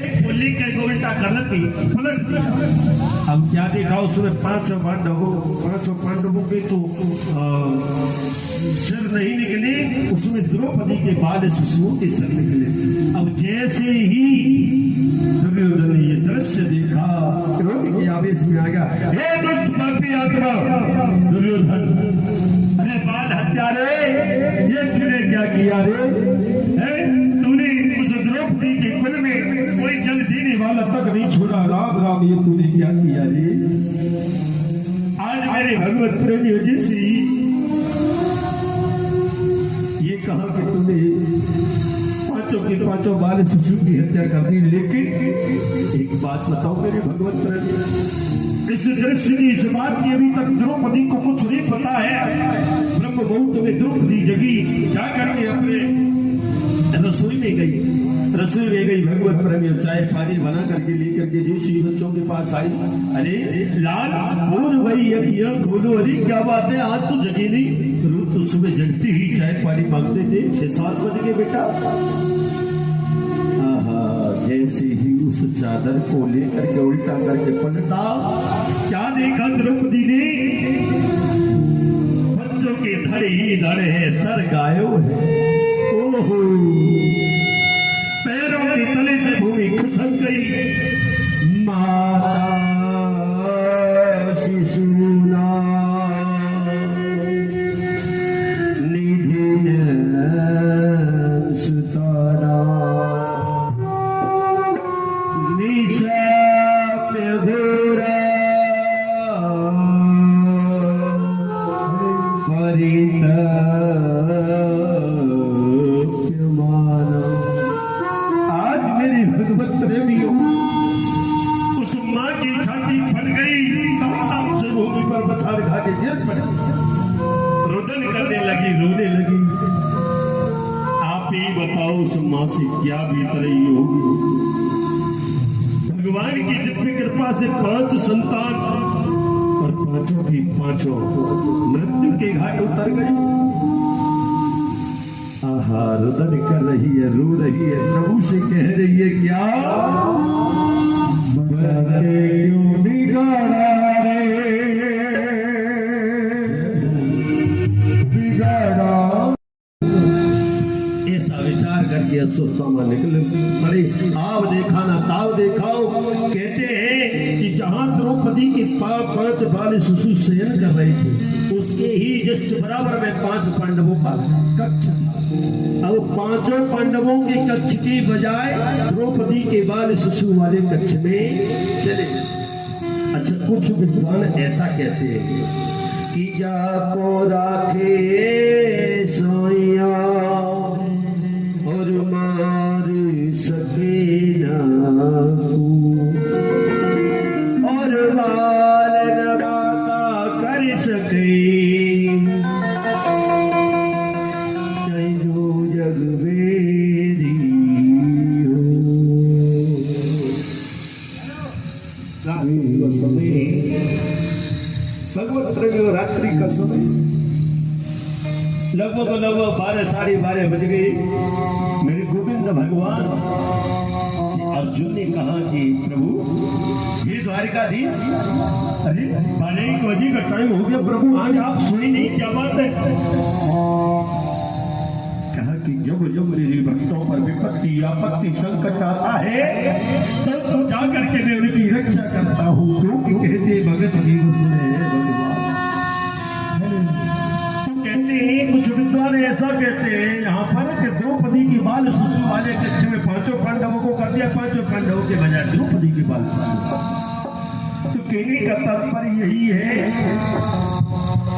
एक को लेकर को उल्टा पलट दिया। हम क्या देखा उसमें 5 पांडवों के तो सिर नहीं निकले, उसमें द्रौपदी के बाल शिशुओं के सिर निकले। अब जैसे ही दुर्योधन ने ये दृश्य देखा, क्रोध के आवेश में आ गया, हे दुष्ट पापी आत्मा दुर्योधन, अरे बाल हत्यारे, ये तूने क्या किया रे? तूने उस द्रौपदी के कुल में कोई जल देने वाला तक नहीं छोड़ा। राम राम, ये तूने क्या किया रे? आज मेरे भगवत प्रेमी जैसी ये कहा कि तूने 5 बाल शिशु की हत्या कर दी। लेकिन एक बात बताओ मेरे भगवत प्रेमी, इस दृश्य की, इस बात की अभी तक द्रौपदी को कुछ नहीं पता है। ब्रह्म मुहूर्त में द्रौपदी जगी, जाकर के अपने रसोई में गई भगवत प्रेमी चाय पानी बना करके लेकर के जैसे बच्चों के पास आई, अरे लाल बोल भाई अखियां खोलो, अरे क्या बात है आज तो जगी नहीं? रोज तो सुबह जगती ही चाय पानी मांगते थे, 6-7 बज गए बेटा। जैसे ही उस चादर को लेकर के उल्टा करके पलटा, क्या देखा द्रौपदी ने? बच्चों के धड़े ही धड़े है, सर गायो है। ओहो, पैरों के तले से भूमि खिसक गई। माता शिशुना निधि सुताना निशाप्य घोरा उस मां की छाती फट गई, तमाम से भूमि पर पछाड़ खा के गिर पड़ी, रुदन करने लगी, रोने लगी। आप ही बताओ उस मां से क्या बीत रही होगी? भगवान की दिव्य कृपा से 5 संतान और 5 की 5 मृत्यु के घाट उतर गए। आहा, रुदन कर रही है, रो रही है, प्रभु से कह रही है क्या क्यों बिगाड़ा रे, बिगाड़ा। ऐसा विचार करके अस्वस्थामा निकल पड़े। आव देखा ना ताव देखाओ। कहते हैं कि जहां द्रौपदी के 5 बाल शिशु शयन कर रहे थे, उसके ही जस्ट बराबर में 5 पांडवों का कक्ष था। अब 5 पांडवों के कक्ष की बजाय द्रौपदी के बाल शिशु वाले कक्ष में चले। अच्छा, कुछ विद्वान ऐसा कहते हैं कि जाको राखे सोया और मार सके ना और बाल नवाका कर सके, भगवत रात्रि का समय लगभग 12-12:30 बज गए। मेरे गोविंद भगवान अर्जुन ने कहा कि प्रभु ये द्वारिकाधीश, अरे 12 बजे का टाइम हो गया प्रभु, आज आप सोए नहीं, क्या बात है? कहा कि कि जब जब मेरे भक्तों पर विपत्ति आपत्ति संकट आता है तो जाकर के मैं उनकी रक्षा करता हूँ, क्योंकि कहते भगत दिवस में भगवान। तो कहते हैं कुछ विद्वान ऐसा कहते हैं यहाँ पर कि द्रौपदी की बाल शिशु वाले कक्ष में पांचों पांडवों को कर दिया, पांचों पांडवों के बजाय द्रौपदी की बाल शिशु। तो कहने का तात्पर्य यही है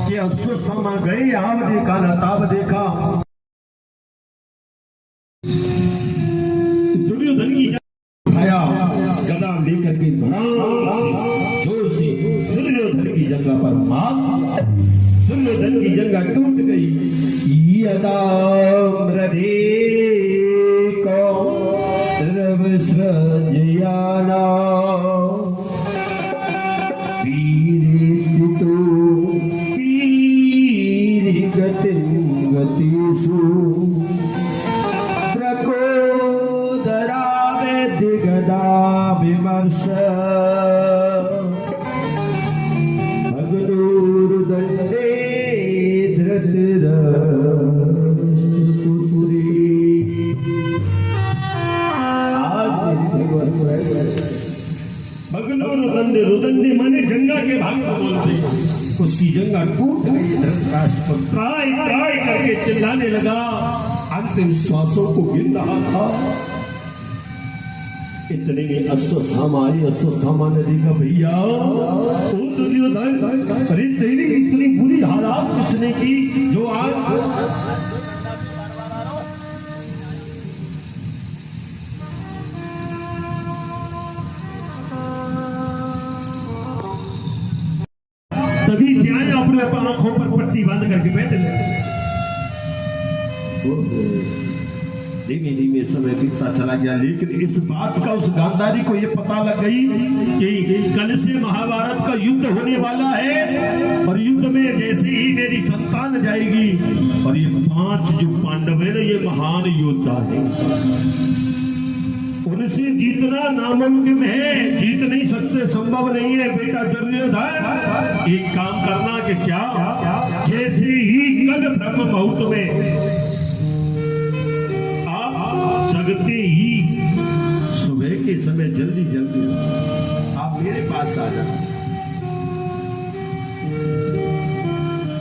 कि अश्वस्थामा गए, आव देखा न ताव देखा। दुर्योधन की उठाया गदा लेकर के जोर से दुर्योधन की जंगा पर मार, दुर्योधन की जंगा टूट गई। यदा मृदे को द्रव सृजयाना गतिषु प्रकोदरावे दिगदा विमर्श भगनूर्दण्डे धृतराष्ट्रपुरी। भगनूर्दण्डे, रुदण्डे माने जंगा के भाग को बोलते हैं। उसकी जंगा टूट गई। धृतराष्ट्र त्राय त्राय करके चिल्लाने लगा, अंतिम श्वासों को गिन रहा था। इतने में अश्वस्थामा आई। अश्वस्थामा ने देखा भैया ओ दुर्योधन, अरे तेरी इतनी बुरी हालात किसने की जो आज तभी से आए अपने आंखों पर पट्टी बांध करके बैठे। धीमे धीमे समय बीतता चला गया, लेकिन इस बात का उस गांधारी को यह पता लग गई कि कल से महाभारत का युद्ध होने वाला है और युद्ध में जैसे ही मेरी संतान जाएगी, और ये 5 जो पांडव है ना, ये महान योद्धा है, उनसे जीतना नामुमकिन है, जीत नहीं सकते, संभव नहीं है। बेटा दुर्योधन एक काम करना कि क्या, जैसे ही कल ब्रह्म मुहूर्त में आप जगते ही सुबह के समय जल्दी जल्दी आप मेरे पास आ जाना,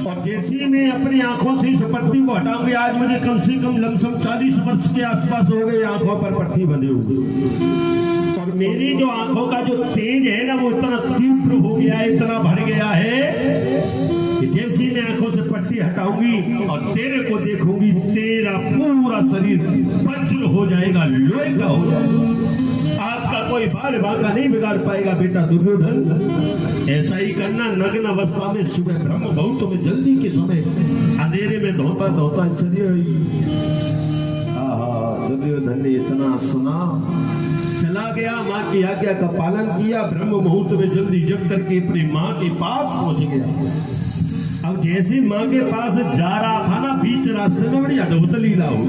और जैसे मैं अपनी आंखों से इस पट्टी को हटाऊंगी, आज मुझे कम से कम लमसम 40 वर्ष के आसपास हो गए आंखों पर पट्टी बंधे हुए, और मेरी जो आंखों का जो तेज है ना, वो इतना तीव्र हो गया है, इतना बढ़ गया है कि जैसे मैं आंखों से पट्टी हटाऊंगी और तेरे को देखूंगी, तेरा पूरा शरीर वज्र हो जाएगा, लोहे का हो जाएगा, आपका कोई बाल बांका नहीं बिगाड़ पाएगा। बेटा दुर्योधन ऐसा ही करना, नग्न अवस्था में सुबह ब्रह्म मुहूर्त में जल्दी के समय अंधेरे में धोता धोता चलिए। दुर्योधन ने इतना सुना, चला गया, माँ की आज्ञा का पालन किया, ब्रह्म मुहूर्त में जल्दी जग करके अपनी माँ के पास पहुंच गया। अब जैसे माँ के पास जा रहा था ना, बीच रास्ते में बड़ी अद्भुत लीला हुई।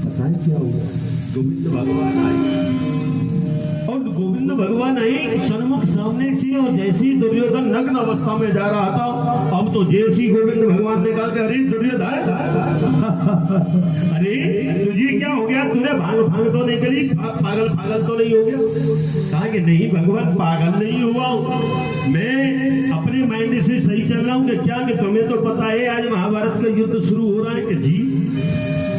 पता है क्या हुआ? गोविंद भगवान आए, और गोविंद भगवान आए सन्मुख सामने से, और जैसी दुर्योधन नग्न अवस्था में जा रहा था, अब तो जैसी गोविंद भगवान ने कहा कि अरे दुर्योधन अरे तुझे क्या हो गया, तुझे भांग भांग तो नहीं करी, पागल पागल तो नहीं हो गया? कहा कि नहीं भगवान, पागल नहीं हुआ, मैं अपने माइंड से सही चल रहा हूँ। कि क्या, कि तुम्हें तो पता है आज महाभारत का युद्ध शुरू हो रहा है? कि जी,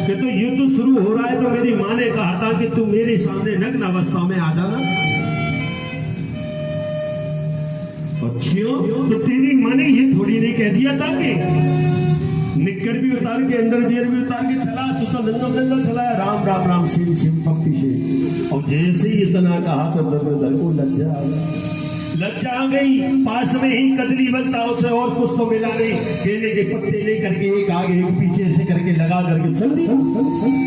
कि तो युद्ध शुरू हो रहा है तो मेरी माँ ने कहा था कि तू मेरे सामने नग्न अवस्था में आ जाना। अच्छा, तो तेरी माँ ने ये थोड़ी नहीं कह दिया था कि निक्कर भी उतार के, अंदर बियर भी उतार के चला, तू तो नंगल नंगल चलाया, राम राम राम सिम सिम पप्पी से। और जैसे ही इतना कहा तो दुर्योधन को लज्जा आ गई। पास में ही कदली बनता, उसे और कुछ तो मिला नहीं, केले के पत्ते लेकर के एक आगे एक पीछे से करके लगा करके चल दी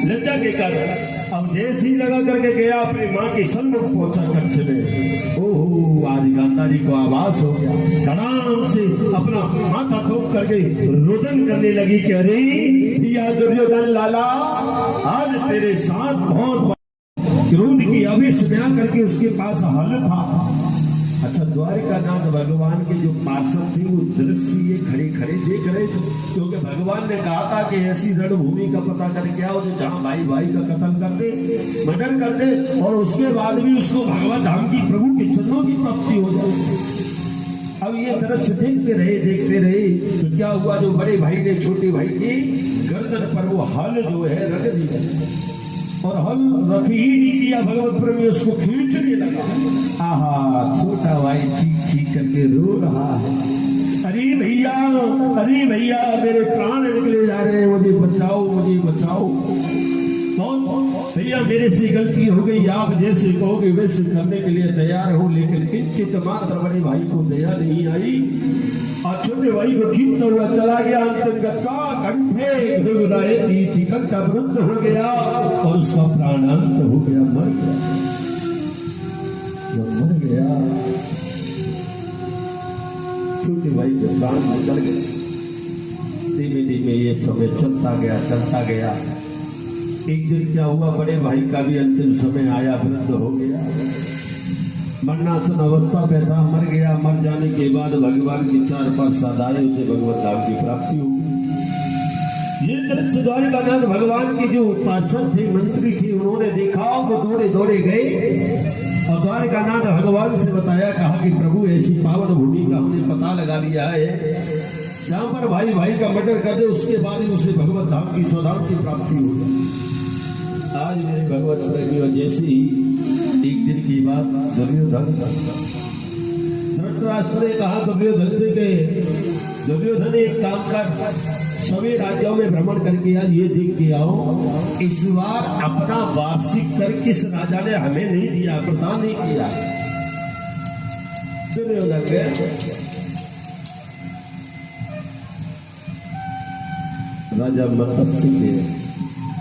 लज्जा के कारण। अब जैसे ही लगा करके गया, अपनी माँ के सन्मुख पहुंचा कक्ष में। ओहो, आज गांधारी को आवाज हो गया, धड़ाम से अपना माथा ठोक करके रुदन करने लगी कि अरे भैया दुर्योधन लाला, आज तेरे साथ बहुत क्रोध की आवेश बयां करके उसके पास हल था, अच्छा, द्वारिकानाथ भगवान के जो पार्षद थे वो दृश्य ये खड़े खड़े देख रहे थे, क्योंकि भगवान ने कहा था कि ऐसी रणभूमि का पता करके आओ जो जहाँ भाई भाई का कत्ल कर दे, मर्डर कर दे, और उसके बाद भी उसको भगवत धाम की, प्रभु के चरणों की प्राप्ति हो जाए। अब ये दृश्य देखते रहे तो क्या हुआ, जो बड़े भाई ने छोटे भाई की गर्दन पर वो हल जो है रख दिया, और हल रख ही नहीं दिया, भगवत प्रेमी उसको खींचने लगा। आहा, छोटा भाई चीख चीख करके रो रहा है, अरे भैया मेरे प्राण निकले जा रहे हैं, मुझे बचाओ, मुझे बचाओ। भैया मेरे से गलती हो गई, आप जैसे कहोगे वैसे करने के लिए तैयार हो, लेकिन किंचित मात्र बड़े भाई को दया नहीं आई, और छोटे भाई को खींचता हुआ चला गया। अंतर्गत का कंठे घुघराए कंठा वृद्ध हो गया और उसका प्राणांत हो गया, मर गया। जब मर गया, छोटे भाई के प्राण निकल गए। धीमे धीमे ये समय चलता गया। एक दिन क्या हुआ, बड़े भाई का भी अंतिम समय आया, वृद्ध हो गया, मरणासन अवस्था पे था, मर गया। मर जाने के बाद भगवान की 4 पार्षद आए, उसे भगवत धाम की प्राप्ति हुई। ये दृश्य द्वारिकानाथ भगवान के जो पार्षद थे, मंत्री थे, उन्होंने देखा, वो दौड़े गए और द्वारिकानाथ भगवान से बताया, कहा कि प्रभु ऐसी पावन भूमि का हमने पता लगा लिया है, जहाँ पर भाई भाई का मर्डर कर दे, उसके बाद ही उसे भगवत धाम की स्वधाम की प्राप्ति हो जाए। आज मेरे भगवत प्रेमियों, जैसी एक दिन की बात, दुर्योधन धृतराष्ट्र ने कहा दुर्योधन से कि दुर्योधन एक काम कर, सभी राज्यों में भ्रमण करके आज ये देख के आओ, इस बार अपना वार्षिक कर किस राजा ने हमें नहीं दिया, प्रदान नहीं किया। दुर्योधन गया, राजा मत्स्य के,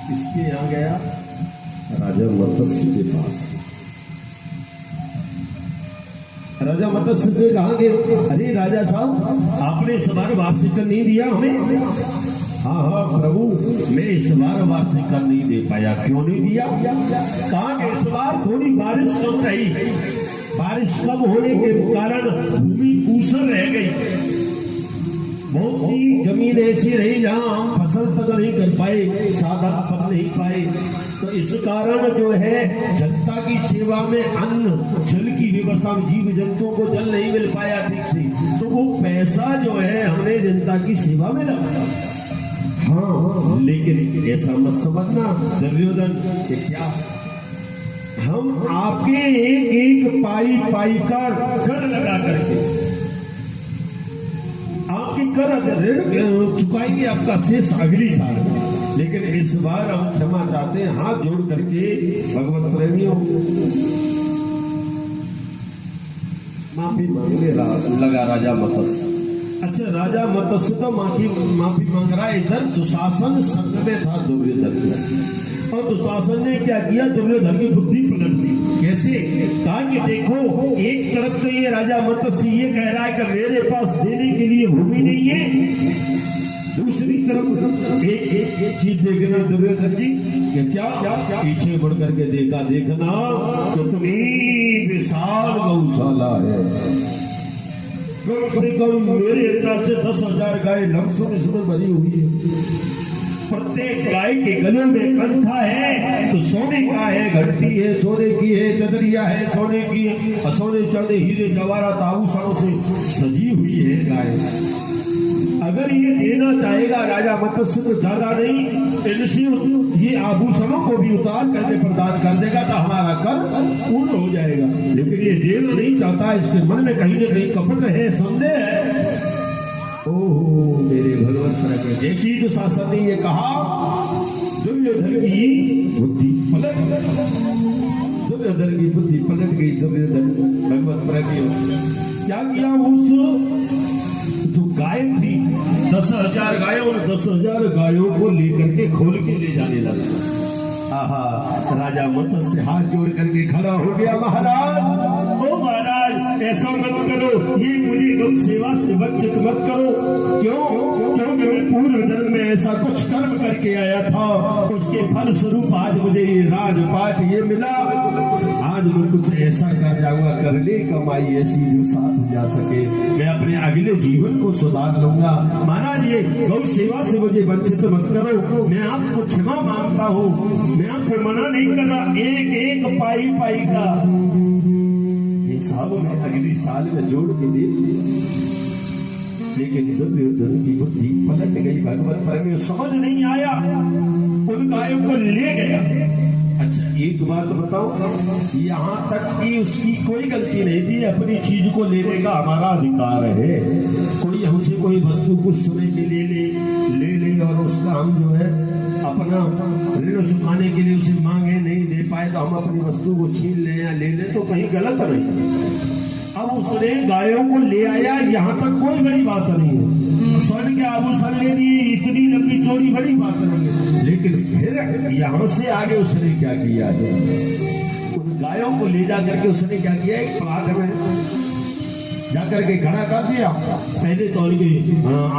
किसके यहाँ गया, राजा मत्स्य के पास। राजा मत्स्य से कहा कि अरे राजा साहब, आपने इस बार वार्षिक कर नहीं दिया हमें। हाँ प्रभु, मैं इस बार वार्षिक कर नहीं दे पाया। क्यों नहीं दिया? कहा कि इस बार थोड़ी बारिश कम रही, बारिश कम होने के कारण भूमि ऊसर रह गई, बहुत सी जमीन ऐसी रही जहाँ हम फसल तक नहीं कर पाए, साधन कर नहीं पाए, तो इस कारण जो है जनता की सेवा में अन्न जल की व्यवस्था, जीव जंतुओं को जल नहीं मिल पाया ठीक से, तो वो पैसा जो है हमने जनता की सेवा में लगाया। हाँ, लेकिन ऐसा मत समझना दुर्योधन कि क्या हम आपके एक पाई पाई का कर लगा करके आपके कर ऋण चुकाएंगे, आपका शेष अगली साल, लेकिन इस बार हम क्षमा चाहते हैं, हाथ जोड़ करके भगवत प्रेमियों माफी मांगने लगा राजा मत्स्य। अच्छा, राजा मत्स्य तो माफी मांग रहा है, इधर दुशासन संग में था दुर्योधन, और दुशासन ने क्या किया, दुर्योधन की बुद्धि पलट दी। कैसे? कहा कि देखो, एक तरफ तो ये राजा मत्स्य ये कह रहा है कि मेरे पास देने के लिए भूमि नहीं है, दूसरी तरफ एक चीज देखना दुर्योधन जी कि क्या पीछे मुड़ करके देखना तो तुम्हें विशाल गौशाला है, कम से कम मेरे अंदाज से 10,000 गाय लमसम इसमें भरी हुई है। प्रत्येक गाय के गले में कंठा है तो सोने का है, घंटी है सोने की है, चदरिया है सोने की है, सोने चांदी हीरे जवाहरात आभूषणों से सजी हुई है गाय। अगर ये देना चाहेगा राजा मत्स्य तो ज्यादा नहीं, इनसे ये आभूषणों को भी उतार करके प्रदान कर देगा तो हमारा कर पूर्ण हो जाएगा, लेकिन ये देना नहीं चाहता, इसके मन में कहीं न कहीं कपट है, संदेह है। ओह मेरे भगवत प्रभु, जैसी जो शासन ने ये कहा, दुर्योधन की बुद्धि पलट गई, दुर्योधन की बुद्धि पलट गई। दुर्योधन भगवत प्रभु क्या किया, उस जो गाय थी 10,000 गायों और 10,000 गायों को लेकर के खोल के ले जाने लगा। आहा, राजा मत्स्य हाथ जोड़ करके खड़ा हो गया, महाराज ओ महाराज ऐसा मत करो, ये मुझे गौ सेवा से वंचित मत करो। क्यों? क्योंकि मैं पूर्व जन्म में ऐसा कुछ कर्म करके आया था, उसके फल स्वरूप आज मुझे ये राजपाट ये मिला। आज मैं कुछ ऐसा कर जाऊंगा, कर ले कमाई ऐसी जो साथ जा सके, मैं अपने अगले जीवन को सुधार लूंगा। महाराज ये गौ सेवा से मुझे वंचित मत करो, मैं आपको क्षमा मांगता हूँ, मैं आपको मना नहीं कर रहा। एक एक पाई पाई का हिसाब में अगली साल में जोड़ के दे दिया। लेकिन दुर्योधन की बुद्धि पलट गई, भगवत परमेश्वर समझ नहीं आया, उन गायों को ले गया। अच्छा एक बात बताओ, यहाँ तक कि उसकी कोई गलती नहीं थी, अपनी चीज को लेने का हमारा अधिकार है। कोई हमसे कोई वस्तु कुछ सुने के लिए ले और उसका हम जो है अपना ऋण चुकाने के लिए उसे मांगे, नहीं दे पाए तो हम अपनी वस्तु को छीन ले या ले ले, तो कहीं गलत नहीं। अब उसने गायों को ले आया, यहाँ तक कोई बड़ी बात नहीं है। स्वर्ण के आभूषण ले लिए, इतनी लंबी चौड़ी बड़ी बात नहीं है। लेकिन फिर यहाँ से आगे उसने क्या किया है, उन गायों को ले जा करके उसने क्या किया, एक प्लाट में जाकर के खड़ा कर दिया। पहले तो उनके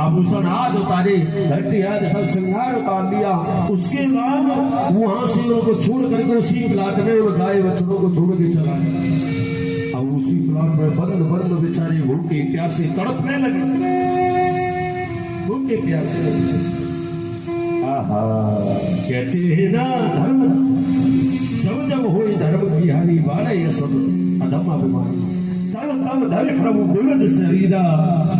आभूषण हाथ उतारे, धरती हाथ सब श्रृंगार उतार दिया। उसके बाद वहां से उनको छोड़ करके उसी प्लाट में उन गाय बच्चों को छोड़ के चला गया। अब उसी प्लाट में बंद बंद बेचारे भूखे प्यासे तड़पने लगे, भूखे प्यासे। आहा, कहते हैं ना धर्म जब जब हो धर्म की हानि वाले ये सब अधम अभिमानी, तब धर्म प्रभु बुलंद शरीरा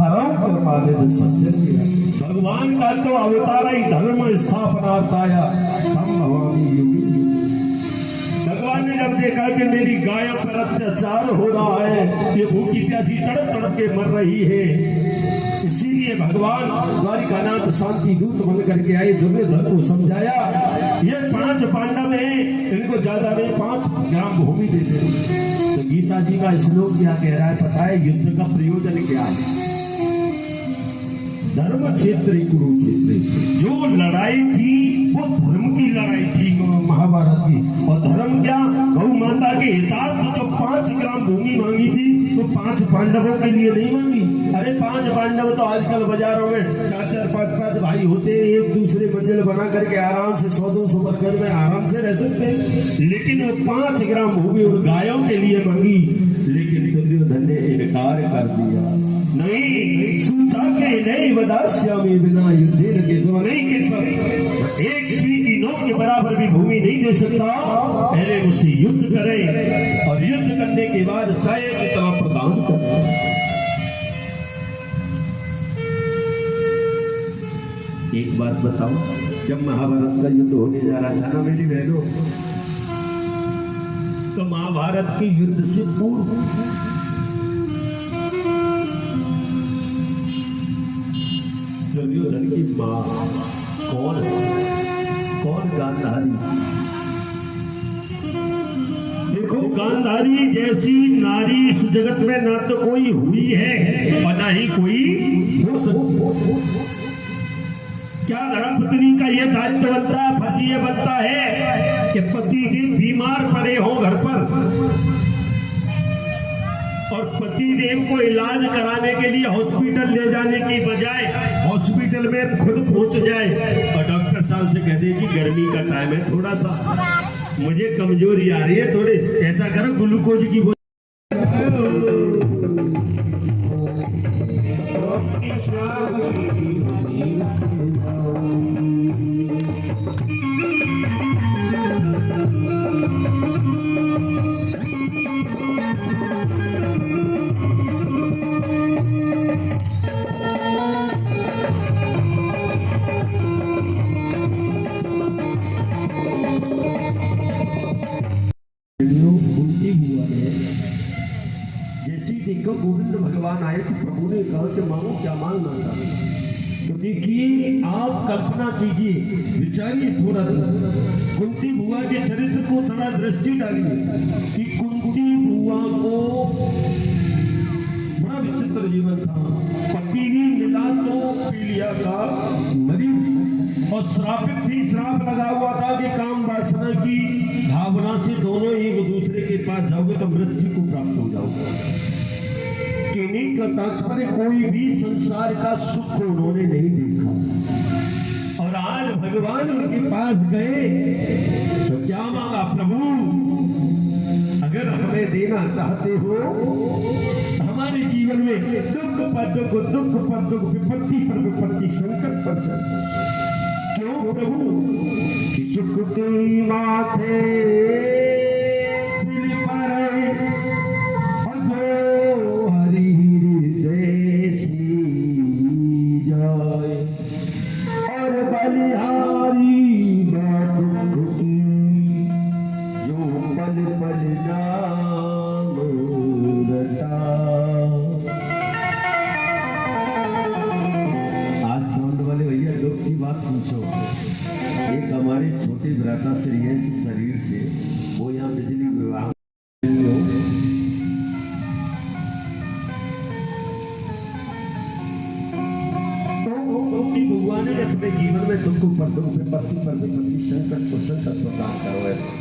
हराम कर माले सज्जन किया। भगवान का तो अवतार ही धर्म स्थापनार्थाया संभवामी युगी। भगवान ने जब देखा कि मेरी गायों पर अत्याचार हो रहा है, ये भूखी प्यासी तड़प तड़प के मर रही है, इसीलिए भगवान द्वारिकानाथ शांति दूत बन करके आए, दुर्योधन को समझाया ये 5 पांडव हैं, इनको ज्यादा नहीं 5 ग्राम भूमि दे दे। तो गीता जी का श्लोक क्या कह रहा है पता है, युद्ध का प्रयोजन क्या है? धर्म क्षेत्र कुरुक्षेत्र। जो लड़ाई थी वो धर्म की लड़ाई थी महाभारत की। और धर्म क्या, गौ माता के हितार्थ जो 5 ग्राम भूमि मांगी थी, तो 5 पांडवों के लिए नहीं मांगी। अरे 5 पांडव तो आजकल बाजारों में 4-4, 5-5 भाई होते हैं, एक दूसरे मंजिल बना करके आराम से 100-200 वर्कर में आराम से रह सकते हैं। लेकिन वो 5 ग्राम भूमि उन गायों के लिए मांगी, लेकिन दुर्योधन ने इनकार कर दिया। नहीं सूचा के नहीं बदास्यामी बिना युद्धे के नहीं के सब, एक सुई की नोक के बराबर भी भूमि नहीं दे सकता। पहले मुझसे युद्ध करें और युद्ध करने के बाद चाहे कितना प्रदान करें। एक बात बताओ, जब महाभारत का युद्ध होने जा रहा था ना मेरी बहनों, तो महाभारत के युद्ध से पूर्व दुर्योधन की मां कौन है? कौन? गांधारी। देखो गांधारी जैसी नारी इस जगत में ना तो कोई हुई है और ना ही कोई हो सकती। क्या धर्मपत्नी का ये दायित्व बनता है, फर्ज ये बनता है कि पति देव बीमार पड़े हो घर पर और पति देव को इलाज कराने के लिए हॉस्पिटल ले जाने की बजाय हॉस्पिटल में खुद पहुंच जाए और डॉक्टर साहब से कह दे कि गर्मी का टाइम है, थोड़ा सा मुझे कमजोरी आ रही है, थोड़े ऐसा करो ग्लूकोज की जैसी देखो गोविंद भगवान आए तो प्रभु ने कहा कि मांगो क्या मांगना चाहते। तो देखिए आप कल्पना कीजिए, विचारिए थोड़ा कुंती बुआ के चरित्र को थोड़ा दृष्टि डालिए कि कुंती बुआ को बड़ा विचित्र जीवन था। पति भी मिला तो पी लिया का मरी और श्रापित थी, श्राप लगा हुआ था कि काम वासना की भावना से दोनों एक दूसरे के पास जाओगे तो मृत्यु को प्राप्त हो जाओगे। कहने का तात्पर्य कोई भी संसार का सुख उन्होंने नहीं देखा। और आज भगवान उनके पास गए तो क्या मांगा, प्रभु अगर हमें देना चाहते हो हमारे जीवन में दुख पर दुख, दुख पर दुख, विपत्ति पर विपत्ति, संकट पर संकट, क्यों प्रभु कि सुख की माथे सिर पर अधो हरि हृदय सी जाए और बलिहारी दुख की जो पल पल नाम रटा। आज साउंड वाले भैया दुख की बात पूछो। एक हमारे छोटे भ्राता श्री है इस शरीर से, वो यहाँ बिजली विभाग भगवान ने अपने जीवन में दुख पर दुख, विपत्ति पर विपत्ति, संकट पर संकट प्रदान करो। ऐसा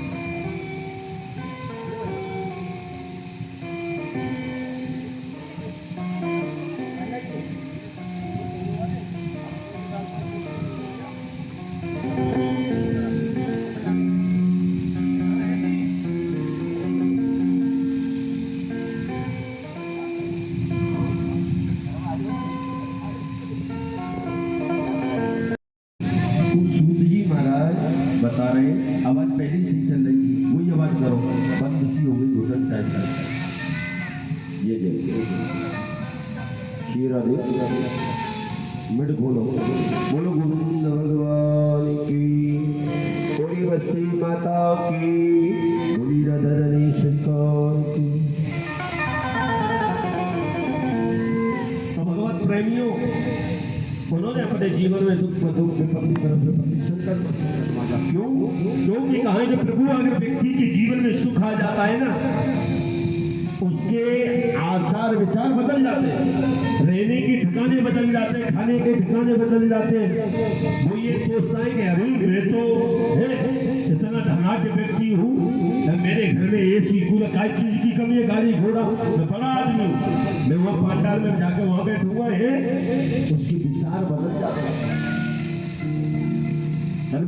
सूत जी महाराज बता रहे, आवाज पहले से ही चल रही थी, वही आवाज करो, बंद सी हो गई घुटन टाइप। ये जय शीरा दे मिट खोलो, बोलो गोविंद भगवान की, कोरी बस्ती माता की, बोली राधा सरकार की। तो भगवत प्रेमियों, उन्होंने अपने जीवन में दुख पर दुख, विपत्ति पर विपत्ति, संकट पर संकट मांगा। क्यों? क्योंकि कहा कि प्रभु अगर व्यक्ति के जीवन में सुख आ जाता है ना, उसके आचार विचार बदल जाते हैं, रहने के ठिकाने बदल जाते हैं, खाने के ठिकाने बदल जाते हैं। वो ये सोचता है कि अरे मैं तो इतना धनाढ्य व्यक्ति हूँ, मेरे घर में एसी कूलर, काय चीज की कमी है, गाड़ी घोड़ा, मैं बड़ा आदमी हूँ, मैं वहाँ पांडाल में जाकर वहाँ बैठूंगा है, उसके विचार बदल जाते हैं।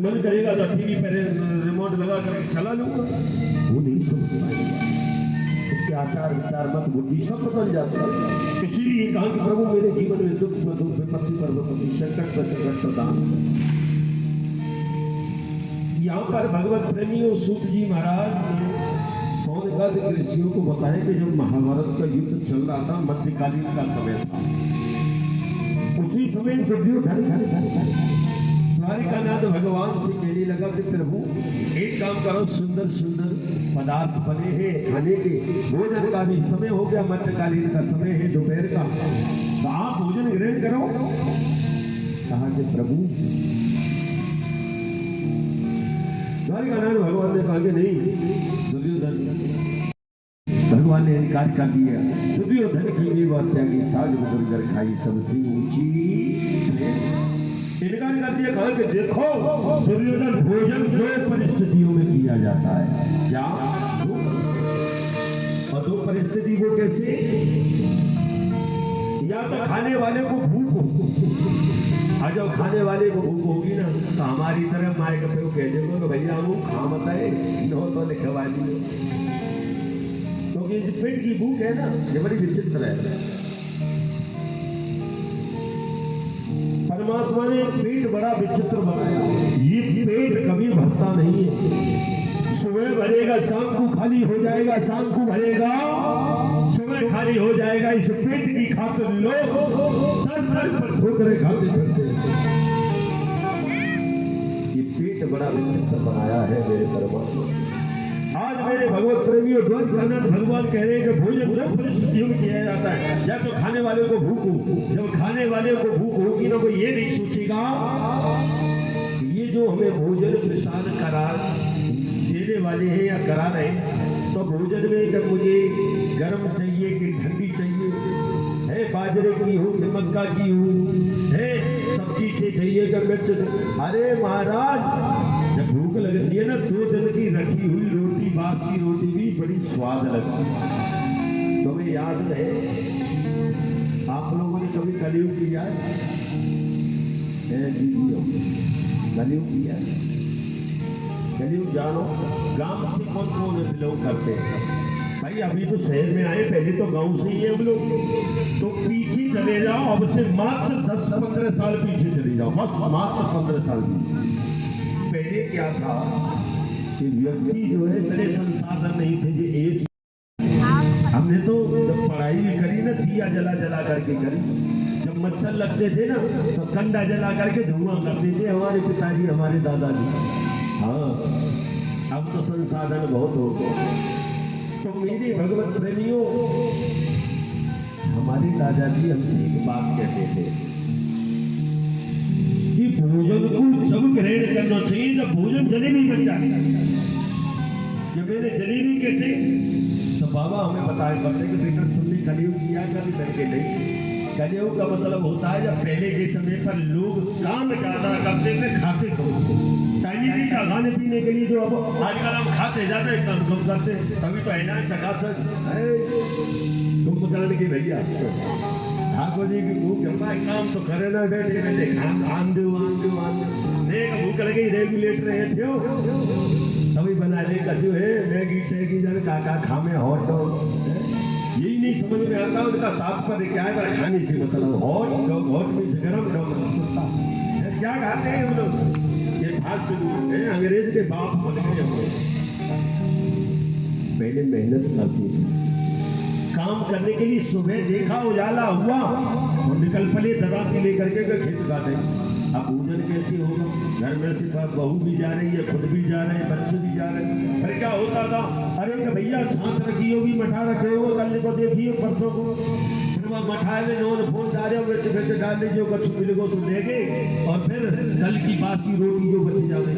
मन करेगा तो टीवी पर रिमोट लगा करके चला लूंगा, वो नहीं समझ पाएगा, उसके आचार विचार मत बुद्धि सब बदल जाता है। इसीलिए कहा कि प्रभु मेरे जीवन में दुख पर दुख, विपत्ति पर विपत्ति, संकट पर संकट प्रदान। यहाँ पर भगवत प्रेमियों सूत जी महाराज सौनकादिक ऋषियों को बताया कि जब महाभारत का युद्ध चल रहा था, मध्यकालीन का समय था, उसी समय दुर्योधन द्वारिकानाथ भगवान से कहने लगा कि प्रभु एक काम करो, सुंदर सुंदर पदार्थ बने हैं खाने के, भोजन का भी समय हो गया, मध्यकालीन का समय है दोपहर का, तो आप भोजन ग्रहण करो। कहा कि प्रभु, द्वारिकानाथ भगवान ने कहा कि नहीं, दुर्योधन, भगवान ने इनकार कर दिया। दुर्योधन की ये बात त्यागी, साज बदल कर खाई सबसे ऊंची, इनकार कर दिया। कहा कि देखो दुर्योधन, भोजन दो परिस्थितियों में किया जाता है, क्या और दो परिस्थिति वो कैसे? या तो खाने वाले को भूख हो, और जब खाने वाले को भूख होगी ना, तो हमारी तरह माए कपड़े को कह देगा कि भैया वो खा मत है, नो तो लिखवा दी, क्योंकि जो पेट की भूख है ना, ये बड़ी विचित्र है। परमात्मा ने पेट बड़ा विचित्र बनाया, ये पेट कभी भरता नहीं है, सुबह भरेगा शाम को खाली हो जाएगा, शाम को भरेगा सुबह खाली हो जाएगा। इस पेट की खातिर लोग दर दर पर ठोकरें खाते फिरते हैं। ये पेट बड़ा विचित्र बनाया है मेरे परमात्मा। आज मेरे भगवत प्रेमियों, द्वारिकानाथ भगवान कह रहे हैं कि भोजन दो परिस्थितियों में किया जाता है, या तो खाने वाले को भूख हो, जब खाने वाले को भूख होगी ना, कोई ये नहीं सोचेगा ये जो हमें भोजन प्रसाद करार देने वाले हैं या करा रहे हैं, तो भोजन में जब मुझे गर्म चाहिए कि ठंडी चाहिए है, बाजरे की हो कि मक्का की हो है, सब्जी से चाहिए कि मिर्च। अरे महाराज, जब भूख लगती है ना, 2 दिन की रखी हुई रोटी, बासी रोटी भी बड़ी स्वाद लगती है। तुम्हें याद है आप लोगों ने कभी कलयुग किया है? कलयुग किया है? कलयुग जानो, गांव से कौन कौन बिलोंग करते हैं? भाई अभी तो शहर में आए, पहले तो गांव से ही है हम लोग। तो पीछे चले जाओ, अब से मात्र 10-15 साल पीछे चले जाओ, बस मात्र 15 साल पहले क्या था कि व्यक्ति जो है इतने संसाधन नहीं थे जो एसी। हमने तो जब पढ़ाई भी करी ना, दिया जला जला करके करी। जब मच्छर लगते थे ना तो कंडा जला करके धुआं करते थे हमारे पिताजी, हमारे दादाजी। हाँ, अब तो संसाधन बहुत हो गए। तो मेरे भगवत प्रेमियों, हमारे दादाजी हमसे एक बात कहते थे कि भोजन को जब ग्रहण करना चाहिए जब भोजन जलेबी बन जाए। जब मैंने जलेबी कैसे, तो बाबा हमें बताया करते कि बेटा तुमने कलयुग किया कभी करके नहीं। कलयुग का मतलब होता है जब पहले के समय पर लोग काम ज्यादा करते थे, खाते कम। टाइम का खाने पीने के लिए जो अब आजकल हम खाते ज्यादा काम कम करते, तभी तो है ना चकाचक कुंभकर्ण की भैया ठाकुर जी की भूख है, काम तो करे ना बैठे बैठे आन दो भूख लगे रेगुलेटर है थियो तभी बना ले कछु है मैगी टैगी जन काका खामे हॉट डॉग। यही नहीं समझ में आता उनका तात्पर्य क्या है, खाने से मतलब हॉट डॉग, हॉट मीन्स गरम डॉग क्या खाते हैं हम लोग, ये फास्ट फूड है, अंग्रेज के बाप बन गए हम लोग। पहले मेहनत करती थी काम करने के लिए, सुबह देखा उजाला हुआ और निकल पड़े दराती लेकर के खेत काटे। अब भोजन कैसे होगा, घर में सिर्फ बहू भी जा रही है, खुद भी जा रहे हैं, बच्चे भी जा रहे हैं। फिर क्या होता था, अरे भैया छाछ रखी होगी, मठा रखे हो, कल को देखिए परसों को, फिर वह मठाए में नोन फोन डाले मिर्च डाल लीजिए, कछु बिलगो से लेके, और फिर कल की बासी रोटी जो बच जाए।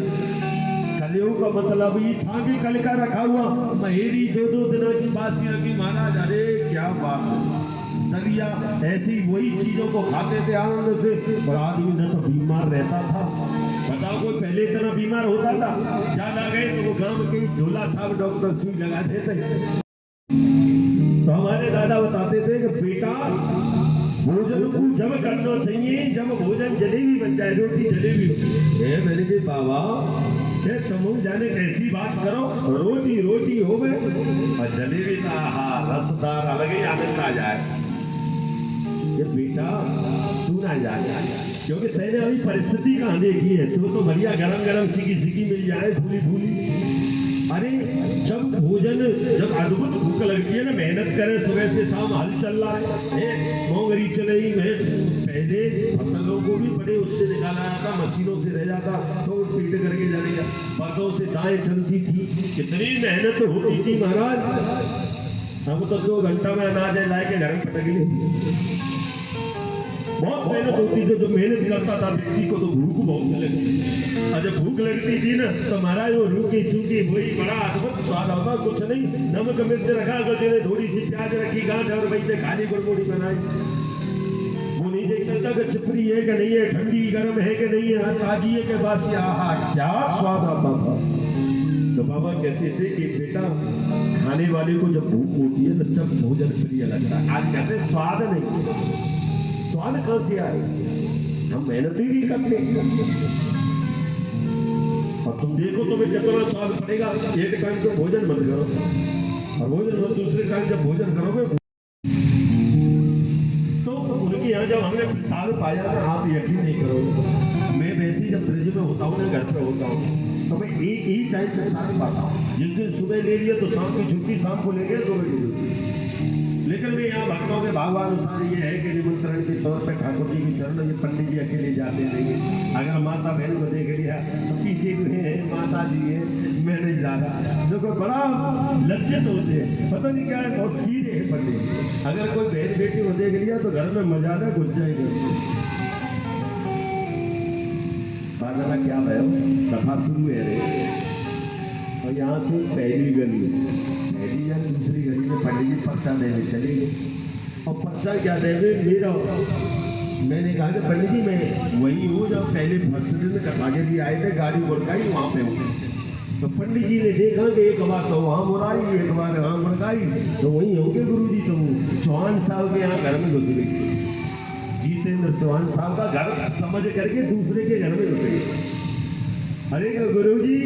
कलयुग का मतलब ये था कि कल का रखा हुआ महेरी 2-2 दिनों की बासी रखी महाराज, अरे क्या बात है। दरिया ऐसी वही चीजों को खाते थे आनंद से, और आदमी न तो बीमार रहता था। बताओ कोई पहले इतना बीमार होता था, ज्यादा गए तो वो गांव के झोला छाप डॉक्टर सुई लगाते थे। तो हमारे दादा बताते थे कि बेटा भोजन को जब करना चाहिए जब भोजन जलेबी बन जाए, रोटी जलेबी। मैंने कहा बाबा तुम जाने कैसी बात करो, रोटी रोटी हो गए और जलेबी का रसदार अलग ही आनंद आ जाए। ये बेटा तू ना जाए, क्योंकि तेने अभी परिस्थिति कहाँ देखी है, तो बढ़िया गरम गरम सिकी मिल जाए, फूली फूली। अरे जब भोजन, जब अद्भुत भूख लगती है ना, मेहनत करें सुबह से शाम, हल चल रहा है, मोंगरी चलेगी, पहले फसलों को भी बड़े उससे निकाला जाता, मशीनों से रह जाता, तो पीट करके जाएगा, बरदों से दाएं चलती थी, कितनी मेहनत होती थी महाराज। हम तो 2 घंटा में अनाज लाए के घर में पटक ले, बहुत मेहनत होती थी। जो मेहनत करता था व्यक्ति को तो भूख बहुत लगती, और जब भूख लगती थी ना तो महाराज वो रूखी सूखी वही बड़ा अद्भुत स्वाद होता, कुछ नहीं, नमक मिर्च रखा, तो थोड़ी सी प्याज रखी, गांठ और वही खाली गुड़मुड़ी बनाई। वो नहीं देखता था कि चिपरी है कि नहीं है, ठंडी गर्म है कि नहीं है, ताजी है कि बासी, आहा क्या स्वाद आता था। तो बाबा कहते थे कि बेटा खाने वाले को जब भूख होती है तो जब भोजन प्रिय लगता है। आज कहते हैं स्वाद नहीं, स्वाद कहां से आए, हम मेहनत ही नहीं करते। और तुम देखो तुम्हें कितना स्वाद पड़ेगा, एक टाइम तो भोजन मत करो, और भोजन मत दूसरे टाइम जब भोजन करोगे। तो उनके यहाँ जब हमने प्रसाद पाया ना, आप यकीन नहीं करोगे, मैं वैसे जब ब्रिज में होता हूँ ना, घर पे होता हूँ, तो मैं एक ही टाइम प्रसाद पाता हूँ। जिस दिन सुबह ले लिया तो शाम की छुट्टी, शाम को ले गया 2 बजे छुट्टी। लेकिन मैं यहाँ भक्तों के भावानुसार ये है कि निमंत्रण के तौर पर ठाकुर जी के चरण, ये पंडित जी अकेले जाते नहीं। अगर माता बहन को देख लिया तो पीछे है माता जी है, मैं नहीं जा रहा, जो कोई बड़ा लज्जित होते हैं, पता नहीं क्या है, बहुत सीधे है पंडित। अगर कोई बहन बेटी को देख लिया तो घर में मजा ना घुस जाएगा। बाजा क्या भयो, सभा शुरू है रे, और यहाँ से पहली गली या दूसरी गली में पंडित जी पर्चा देने चले गए। और पर्चा क्या देवे मेरा, मैंने कहा कि पंडित जी मैं वही हूँ जब पहले फर्स्ट दिन कथा के लिए आए थे, गाड़ी मुड़काई वहाँ पे हूँ। तो पंडित जी ने देखा कि एक बार तो वहाँ मुड़ाई, एक बार वहाँ मुड़काई, तो वहीं होंगे गुरु जी। तो चौहान साहब के यहाँ घर में घुस गई, जितेंद्र चौहान साहब का घर समझ करके दूसरे के घर में घुस गई। अरे गुरुजी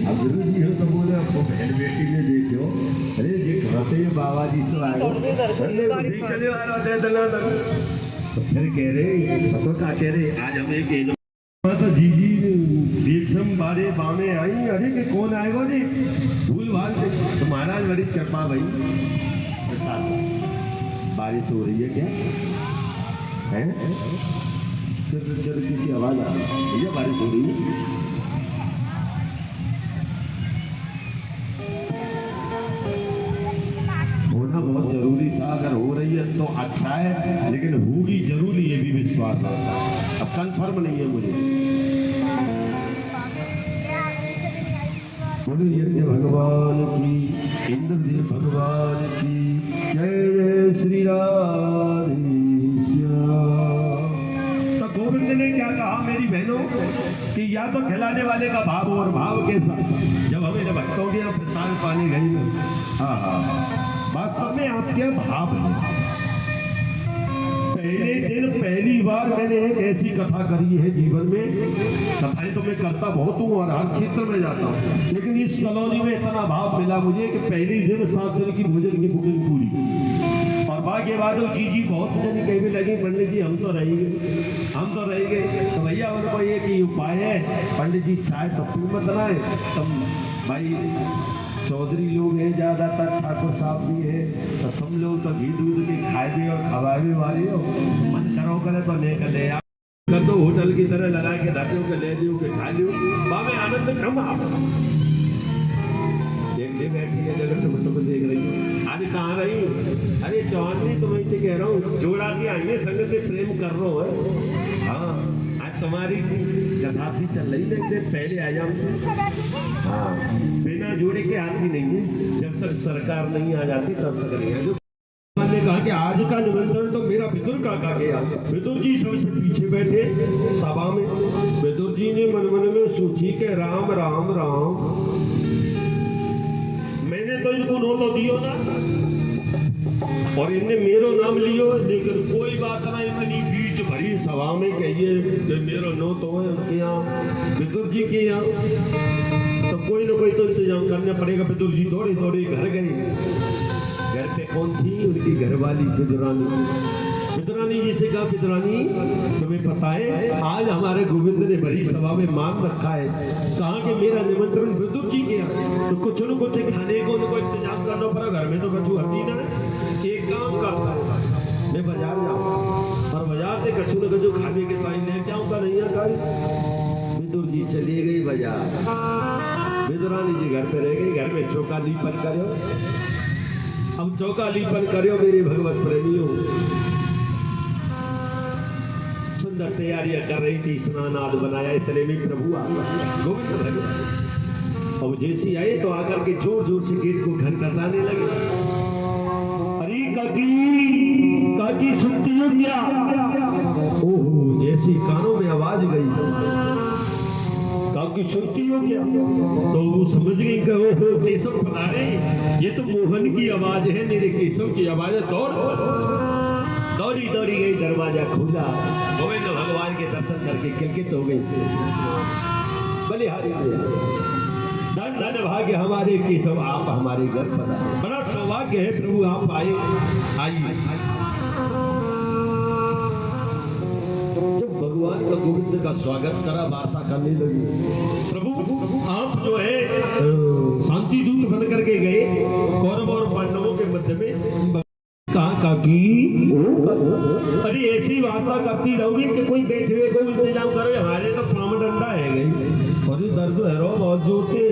अब गुरुजी हो तो बोले आपको बहन बेटी ने देखो अरे ये कहाँ से ये बाबा जी से आए चले आ रहा दे दला तो फिर कह रहे तो क्या कह रहे आज हमें के तो जीजी दीक्षम बारे बामे आई अरे के कौन आएगा जी भूल भाल से तो महाराज बड़ी कृपा भाई प्रसाद बारिश हो रही है क्या है किसी आवाज आ रही है भैया बारिश हो रही है होना बहुत जरूरी था अगर हो रही है तो अच्छा है लेकिन होगी जरूरी ये भी विश्वास है अब कंफर्म नहीं है मुझे बोले यज्ञ भगवान की इंद्रदेव भगवान की जय जय श्री राधे श्याम। तो गोविंद ने क्या कहा मेरी बहनों कि या तो खिलाने वाले का भाव और भाव कैसा जब हमें भक्तों के प्रसाद पाने गई हाँ वास्तव में आपके भाव है पहले दिन पहली बार मैंने एक ऐसी कथा करी है जीवन में कथाएं तो मैं करता बहुत हूँ और हर क्षेत्र में जाता हूँ लेकिन इस कॉलोनी में इतना भाव मिला मुझे कि पहले दिन 7 दिन की भोजन की बुकिंग पूरी और बाकी बाद जी बहुत जन कहने लगे पंडित जी हम तो रहेंगे तो भैया उनको ये कि उपाय है पंडित जी चाय तो मत बनाए तुम भाई चौधरी लोग हैं ज्यादातर ठाकुर साहब भी है तो तुम लोग तो घी दूध के खाए भी और खवाए वाले हो मन करो करे तो लेकर ले आओ कर दो होटल की तरह लगा के धक्यों के ले लियो के खा लियो बाबे आनंद कम आप देख बैठी है जगह टमाटो को देख रही हूँ आज कहाँ रही अरे चौधरी तुम्हें तो कह रहा हूँ जोड़ा के आइए संग से प्रेम कर रहा हो हाँ आज तुम्हारी कथासी चल रही है पहले आ जाऊँ हाँ बिना जोड़े के आती नहीं है जब तक सरकार नहीं आ जाती तब तक नहीं है मैंने कहा कि आज का निमंत्रण तो मेरा विदुर काका गया विदुर जी सबसे पीछे बैठे सभा में विदुर जी ने मन में सोची के राम राम राम मैंने तो इनको नो तो दियो ना और इनने मेरो नाम लियो लेकिन कोई बात ना इतनी बीच भरी सभा में कहिए मेरो नो तो है उनके यहाँ विदुर जी के यहाँ तो कोई ना कोई तो इंतजाम करना पड़ेगा विदुर जी दौड़े दौड़े घर गए घर पे कौन थी उनकी घरवाली विदुरानी जी से कहा विदुरानी तुम्हें पता है आज हमारे गोविंद ने बड़ी सभा में मान रखा है कहा कि मेरा निमंत्रण विदुर जी के यहाँ तो कुछ न कुछ खाने को उनको इंतजाम करना पड़ा घर में तो कछु हती ना एक काम करता है मैं बाजार जाऊंगा और बाजार से कछु न कछु खाने के पाई लेके आऊंगा नहीं आता विदुर जी चली गई बाजार विदुरानी जी घर पे रह गई घर में चौका लीपन करो अब चौका लीपन करो मेरे भगवत प्रेमियों सुंदर तैयारियां कर रही थी स्नान आदि बनाया इतने में प्रभु आ गोविंद भगवान अब जैसी आए तो आकर के जोर जोर से गेट को खटखटाने लगे अरे काकी सुनती हो क्या ओहो जैसी कानों में आवाज गई काकी सुनती हो क्या तो वो समझ गई कि ओहो केशव पधारे ये तो मोहन की आवाज है मेरे केशव की आवाज है दौड़ी गई दरवाजा खुला गोविंद भगवान के दर्शन करके किलकित हो गई बलिहारी धन भाग्य हमारे केशव आप हमारे घर पर बड़ा सौभाग्य है प्रभु आप आए आइए जब भगवान का गोविंद का स्वागत करा वार्ता करने लगी प्रभु आप जो है शांति दूत बन करके गए कौरव और पांडवों के मध्य में कहा काकी अरे ऐसी वार्ता करती रहोगी कि कोई बैठे हुए को इंतजाम करो हमारे तो पाम डंडा है गई और दर्द है रो बहुत जोर से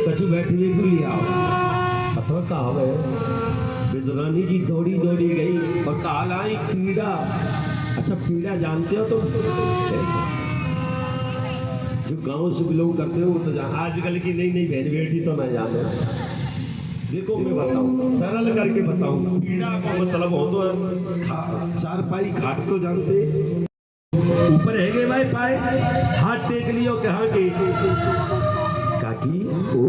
कछु बैठे हुए को ले आओ अथवा कहा है विदुरानी जी दौड़ी गई और काल आई पीड़ा अच्छा पीड़ा जानते हो तुम जो गांव से बिलोंग करते हो वो तो आजकल की नई बहन बेटी तो मैं जाने देखो मैं बताऊं सरल करके बताऊं पीड़ा का मतलब हो तो चारपाई घाट तो जानते ऊपर है गए भाई पाए हाथ टेक लियो कहाँ के काकी वो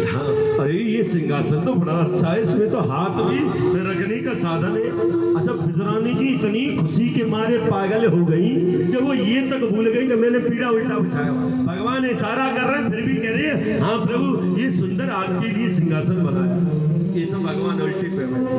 हाँ, अरे ये सिंहासन तो बड़ा अच्छा है, इसमें तो हाथ भी रखने का साधन है। अच्छा, विद्रानी जी इतनी खुशी के मारे पागल हो गई कि वो ये तक भूल गई कि मैंने पीड़ा उल्टा बिछाया। भगवान इशारा कर रहे हैं, फिर भी कह रहे हैं हाँ प्रभु ये सुंदर आपके लिए सिंहासन बनाया। ये सब भगवान उल्टे पे बैठे।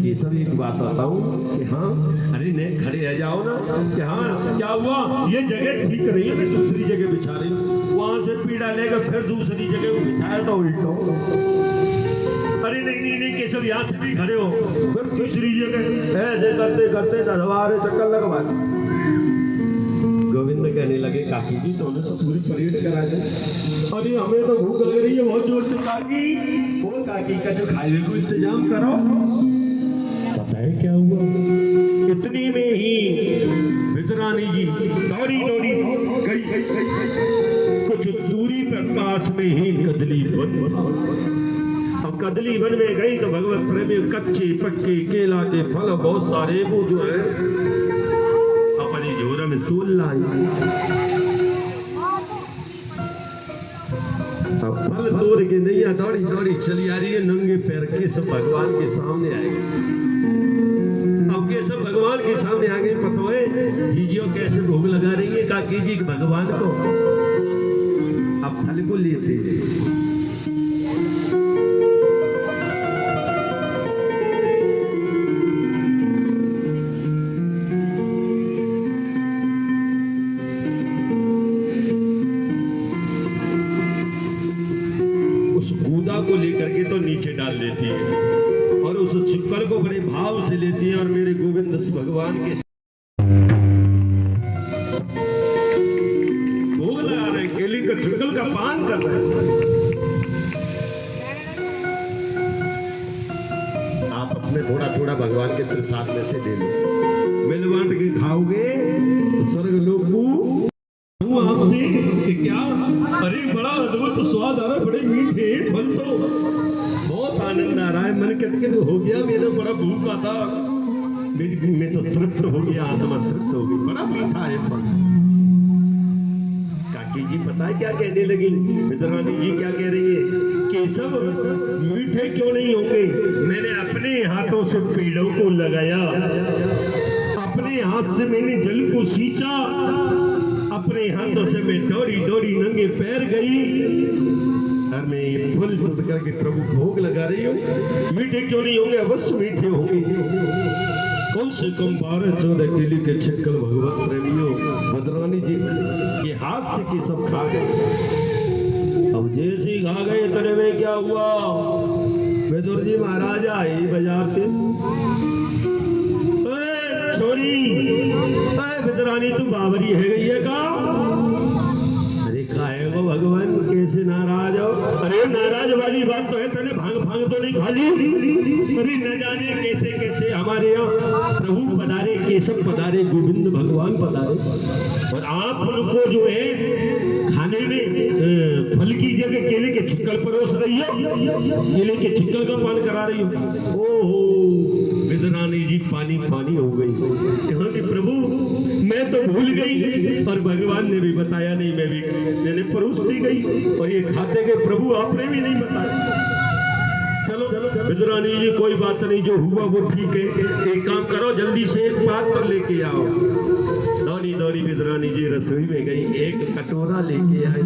ये सब एक बात बताऊं कि हाँ, अरे नहीं खड़े आ जाओ ना कि हाँ क्या हुआ, ये जगह ठीक नहीं है, मैं दूसरी जगह बिछा रही हूँ। वहां से पीड़ा लेकर फिर दूसरी जगह बिछाया तो उल्टो। अरे नहीं केशव यहाँ से भी खड़े हो, फिर दूसरी जगह ऐसे करते करते दरबार चक्कर लगवा दी। गोविंद कहने लगे काकी जी तो तो पूरी परेड करा दे। अरे हमें तो भूख लग रही है बहुत जोर से काकी। वो काकी का जो खाने को इंतजाम करो। पता है क्या हुआ, इतनी में ही विद्रानी जी दौड़ी गई कुछ दूरी पर पास में ही कदली वन। अब कदली वन में गई तो भगवत प्रेमी कच्चे पक्के केला के फल बहुत सारे वो जो है अपनी झोरा में तोल लाई। अब फल तोड़ के नैया दौड़ी चली आ रही है, नंगे पैर के सब भगवान के सामने आएंगे। अब के सब भगवान के सामने आ गए। पता है जीजियो कैसे भोग लगा रही है काकी जी भगवान को। अब फल को लेते उस गूदा को लेकर के तो नीचे डाल देती है और उस छिक्कर को बड़े भाव से लेती है और मेरे गोविंद भगवान के भोग लगा रहे, केले का छिक्कल का पान कर रहे हैं। आपस में थोड़ा भगवान के प्रसाद में से दे लो, मिल बांट के खाओगे तो स्वर्ग लोग आपसे कि क्या, अरे बड़ा अद्भुत स्वाद आ रहा है, बड़े मीठे फल, तो बहुत आनंद आ रहा है। मन कहते हो गया, मेरा बड़ा भूखा था, मैं तो तृप्त हो गया, आत्मा तृप्त हो गई, बड़ा मीठा है फल। काकी जी पता है क्या कहने लगी, विद्रानी जी क्या कह रही है कि सब मीठे क्यों नहीं होंगे। मैंने अपने हाथों से पेड़ों को लगाया, अपने हाथ से मैंने जल को सींचा, अपने हाथों से मैं दौड़ी नंगे पैर गई और मैं ये फल तोड़ करके प्रभु भोग लगा रही हूँ। मीठे क्यों नहीं होंगे, अवश्य मीठे होंगे। कम से कम 12-14 केले के छिक्कल भगवत प्रेमियों भद्रानी जी के हाथ से के सब खा गए। अब जैसे ही खा गए इतने में क्या हुआ, विदुर जी महाराज आए बाजार से, छोरी विद्रानी तू बावरी है गई है का। अरे खाए वो भगवान कैसे नाराज हो। अरे नाराज वाली बात तो है, तने भांग तो नहीं खा ली। अरे न जाने कैसे कैसे हमारे यहाँ प्रभु पधारे, केशव पधारे, गोविंद भगवान पधारे, और आप उनको जो है खाने में फल की जगह केले के छिक्कल परोस रही हो, केले के छिक्कल का पान करा रही हो। ओहो विद्रानी जी पानी हो गई। कहा कि प्रभु मैं तो भूल गई और भगवान ने भी बताया नहीं, मैंने परोस दी गई और ये खाते गए, प्रभु आपने भी नहीं बताया। चलो विद्रानी जी कोई बात नहीं, जो हुआ वो ठीक है, एक काम करो जल्दी से एक पात्र लेके आओ। दौड़ी विद्रानी जी रसोई में गई, एक कटोरा लेके आई।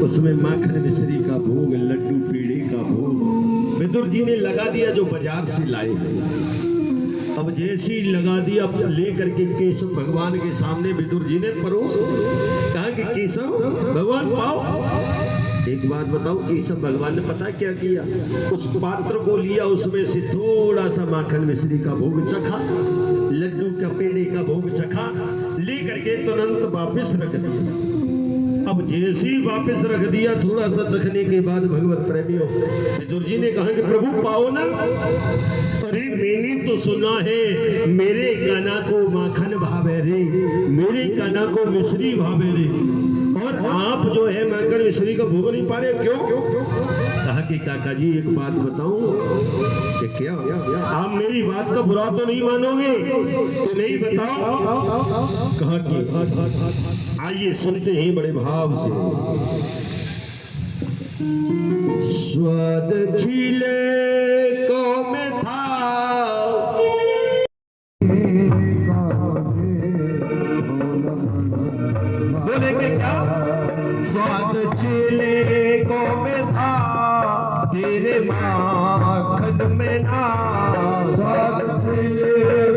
उसमें माखन मिश्री का भोग, लड्डू पेड़े का भोग विदुर जी ने लगा दिया जो बाजार से लाए। अब जैसे ही लगा दिया ले करके केशव भगवान के सामने विदुर जी ने परोस, कहा कि केशव भगवान पाओ। एक बात बताओ, केशव भगवान ने पता क्या किया, उस पात्र को लिया, उसमें से थोड़ा सा माखन मिश्री का भोग चखा, लड्डू का पेड़े का भोग चखा, ले करके तुरंत वापिस रख दिया। अब जैसे ही वापस रख दिया, थोड़ा सा चखने के बाद भगवत प्रेमियों विदुर जी ने कहा कि प्रभु पाओ ना। अरे मैंने तो सुना है मेरे काना को माखन भावे रे, मेरे काना को मिश्री भावे रे, और आप जो है माखन मिश्री का भोग नहीं पा रहे, क्यों? कहा कि काका जी एक बात बताऊं कि क्या आप मेरी बात का बुरा तो नहीं मानोगे तो नहीं बताओ। कहा कि आइए सुनते हैं बड़े भाव से। स्वाद छिले को में था बोलेंगे क्या? स्वाद छिले को में था तेरे माखन में ना। स्वाद छिले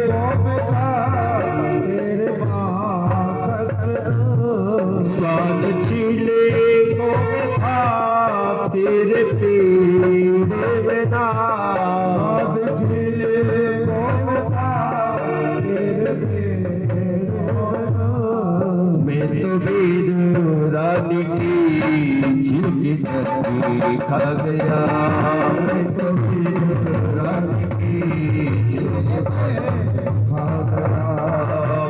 को में था तेरे माखन में। स्वाद छिले को में था तेरे पेड़ में ना। स्वाद छिले को में था तेरे पेड़ में ना। मैं तो बेद रानी की झिलकी धरती खा गया। मैं तो बेद रानी की झिलकी धरती खा गया।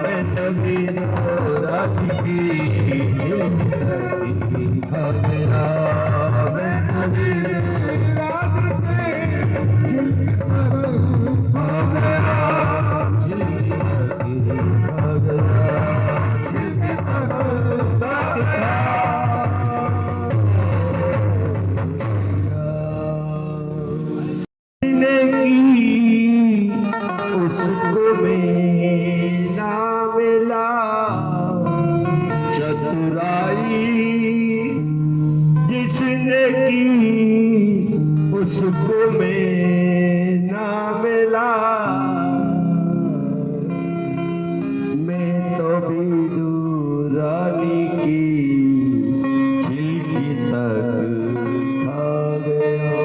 मैं तो बेद रानी की झिलकी धरती खा गया। मैं तो बेद रानी की झिलकी धरती खा गया। झिलकी धरती खा गया। झिलकी धरती उसको में ना मिला चतुराई जिसने की उसको में ना मिला। मैं तो भी रानी की झिलकी तक खा गया।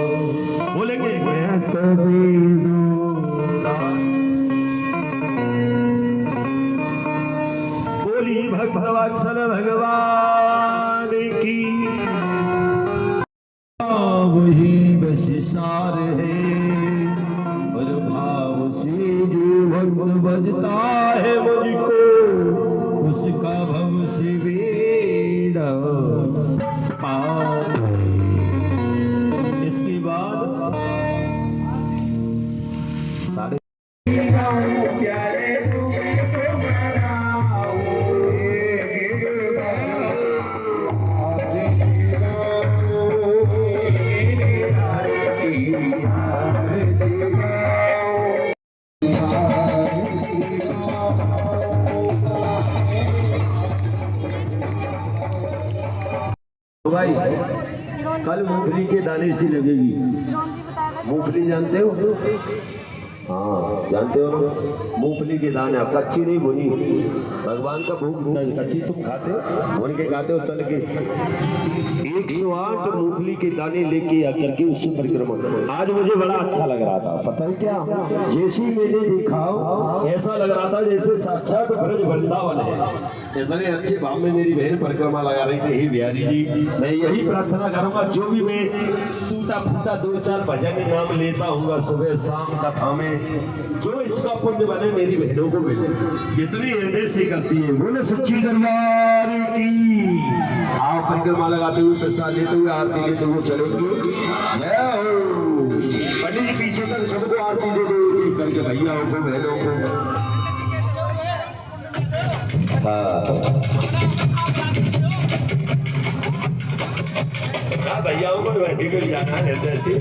बोलेंगे मैं तो भी भगवान भगवान की। वही बस सार है और भाव से जो भक्त बजता है मुझको उसका भव से बेड़ा पार। इसके बाद साढ़े भाई कल मूंगफली के दाने से लगेगी। मूंगफली जानते हो? हाँ जानते हो ना। मूंगफली के दाने आप कच्ची नहीं भुनी। भगवान का भोग कच्ची तुम खाते हो, भून के खाते हो, तल के। 108 मूंगफली के दाने लेके आकर के उससे परिक्रमा। आज मुझे बड़ा अच्छा लग रहा था, पता है क्या? जैसे मैंने देखा ऐसा लग रहा था जैसे साक्षात ब्रज वृंदावन है। इतने अच्छे भाव में मेरी बहन परिक्रमा लगा रही थी। हे बिहारी जी, मैं यही प्रार्थना करूंगा जो भी मैं टूटा फूटा 2-4 भजन नाम लेता हूँ सुबह शाम कथा में, जो इसका पुण्य बने मेरी बहनों को मिले। कितनी हृदय से करती है। बोले सच्ची दरबार की। आओ परिक्रमा लगाते हुए, प्रसाद लेते हुए, आरती लेते हुए चलेंगे। जय हो। पंडित जी पीछे तक सबको आरती दे दो करके भैया को बहनों को। भैयाओं को वैसे मिल जाना है हृदय से।